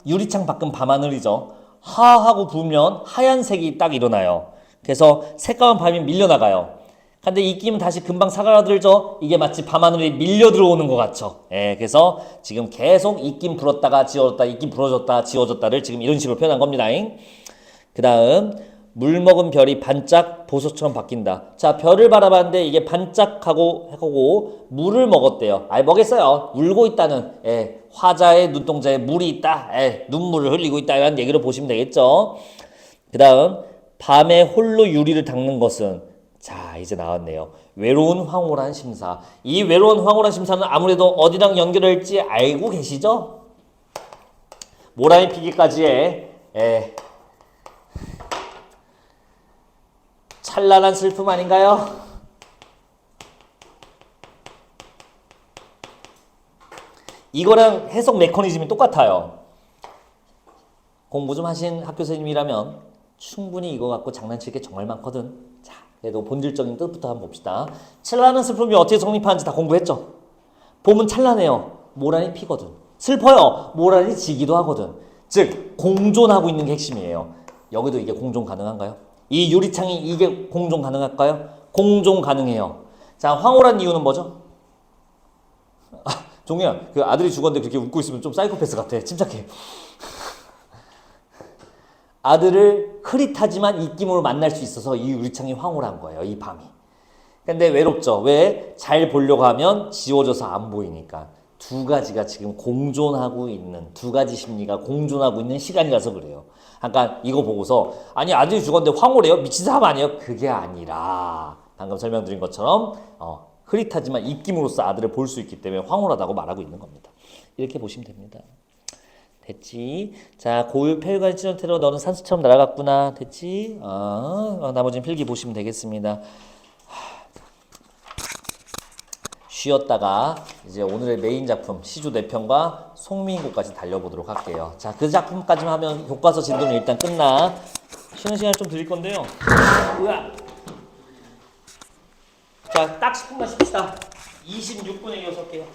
유리창 밖은 밤하늘이죠. 하하고 부으면 하얀색이 딱 일어나요. 그래서 새까만 밤이 밀려나가요. 근데 입김은 다시 금방 사그라들죠. 이게 마치 밤하늘이 밀려 들어오는 것 같죠. 예, 그래서 지금 계속 입김 불었다가 지워졌다, 입김 불어졌다, 지워졌다를 지금 이런 식으로 표현한 겁니다. 그 다음 물 먹은 별이 반짝 보석처럼 바뀐다. 자, 별을 바라봤는데 이게 반짝하고 하고 물을 먹었대요. 먹였어요. 울고 있다는, 화자의 눈동자에 물이 있다. 눈물을 흘리고 있다. 이런 얘기로 보시면 되겠죠. 그 다음 밤에 홀로 유리를 닦는 것은, 자, 이제 나왔네요. 외로운 황홀한 심사. 이 외로운 황홀한 심사는 아무래도 어디랑 연결할지 알고 계시죠? 모라미 피기까지의 찬란한 슬픔 아닌가요? 이거랑 해석 메커니즘이 똑같아요. 공부 좀 하신 학교 선생님이라면 충분히 이거 갖고 장난칠 게 정말 많거든. 자, 그래도 본질적인 뜻부터 한번 봅시다. 찬란한 슬픔이 어떻게 성립하는지 다 공부했죠? 봄은 찬란해요. 모란이 피거든. 슬퍼요. 모란이 지기도 하거든. 즉 공존하고 있는 게 핵심이에요. 여기도 이게 공존 가능한가요? 이 유리창이 이게 공존 가능할까요? 공존 가능해요. 자, 황홀한 이유는 뭐죠? 종이야, 그 아들이 죽었는데 그렇게 웃고 있으면 좀 사이코패스 같아. 침착해. 아들을 흐릿하지만 입김으로 만날 수 있어서 이 유리창이 황홀한 거예요. 이 밤이. 근데 외롭죠. 왜? 잘 보려고 하면 지워져서 안 보이니까. 두 가지가 지금 공존하고 있는, 두 가지 심리가 공존하고 있는 시간이라서 그래요. 그러니까 이거 보고서 아니 아들이 죽었는데 황홀해요? 미친 사람 아니에요? 그게 아니라 방금 설명드린 것처럼 흐릿하지만 입김으로써 아들을 볼 수 있기 때문에 황홀하다고 말하고 있는 겁니다. 이렇게 보시면 됩니다. 됐지? 자, 고유 폐유관 찌전태로 너는 산수처럼 날아갔구나. 됐지? 나머지는 필기 보시면 되겠습니다. 쉬었다가 이제 오늘의 메인 작품 시조 4편과 송미인곡까지 달려보도록 할게요. 자, 그 작품까지만 하면 교과서 진도는 일단 끝나. 쉬는 시간을 좀 드릴 건데요. 으아. 자, 딱 10분만 쉽시다. 26분에 이어서 할게요.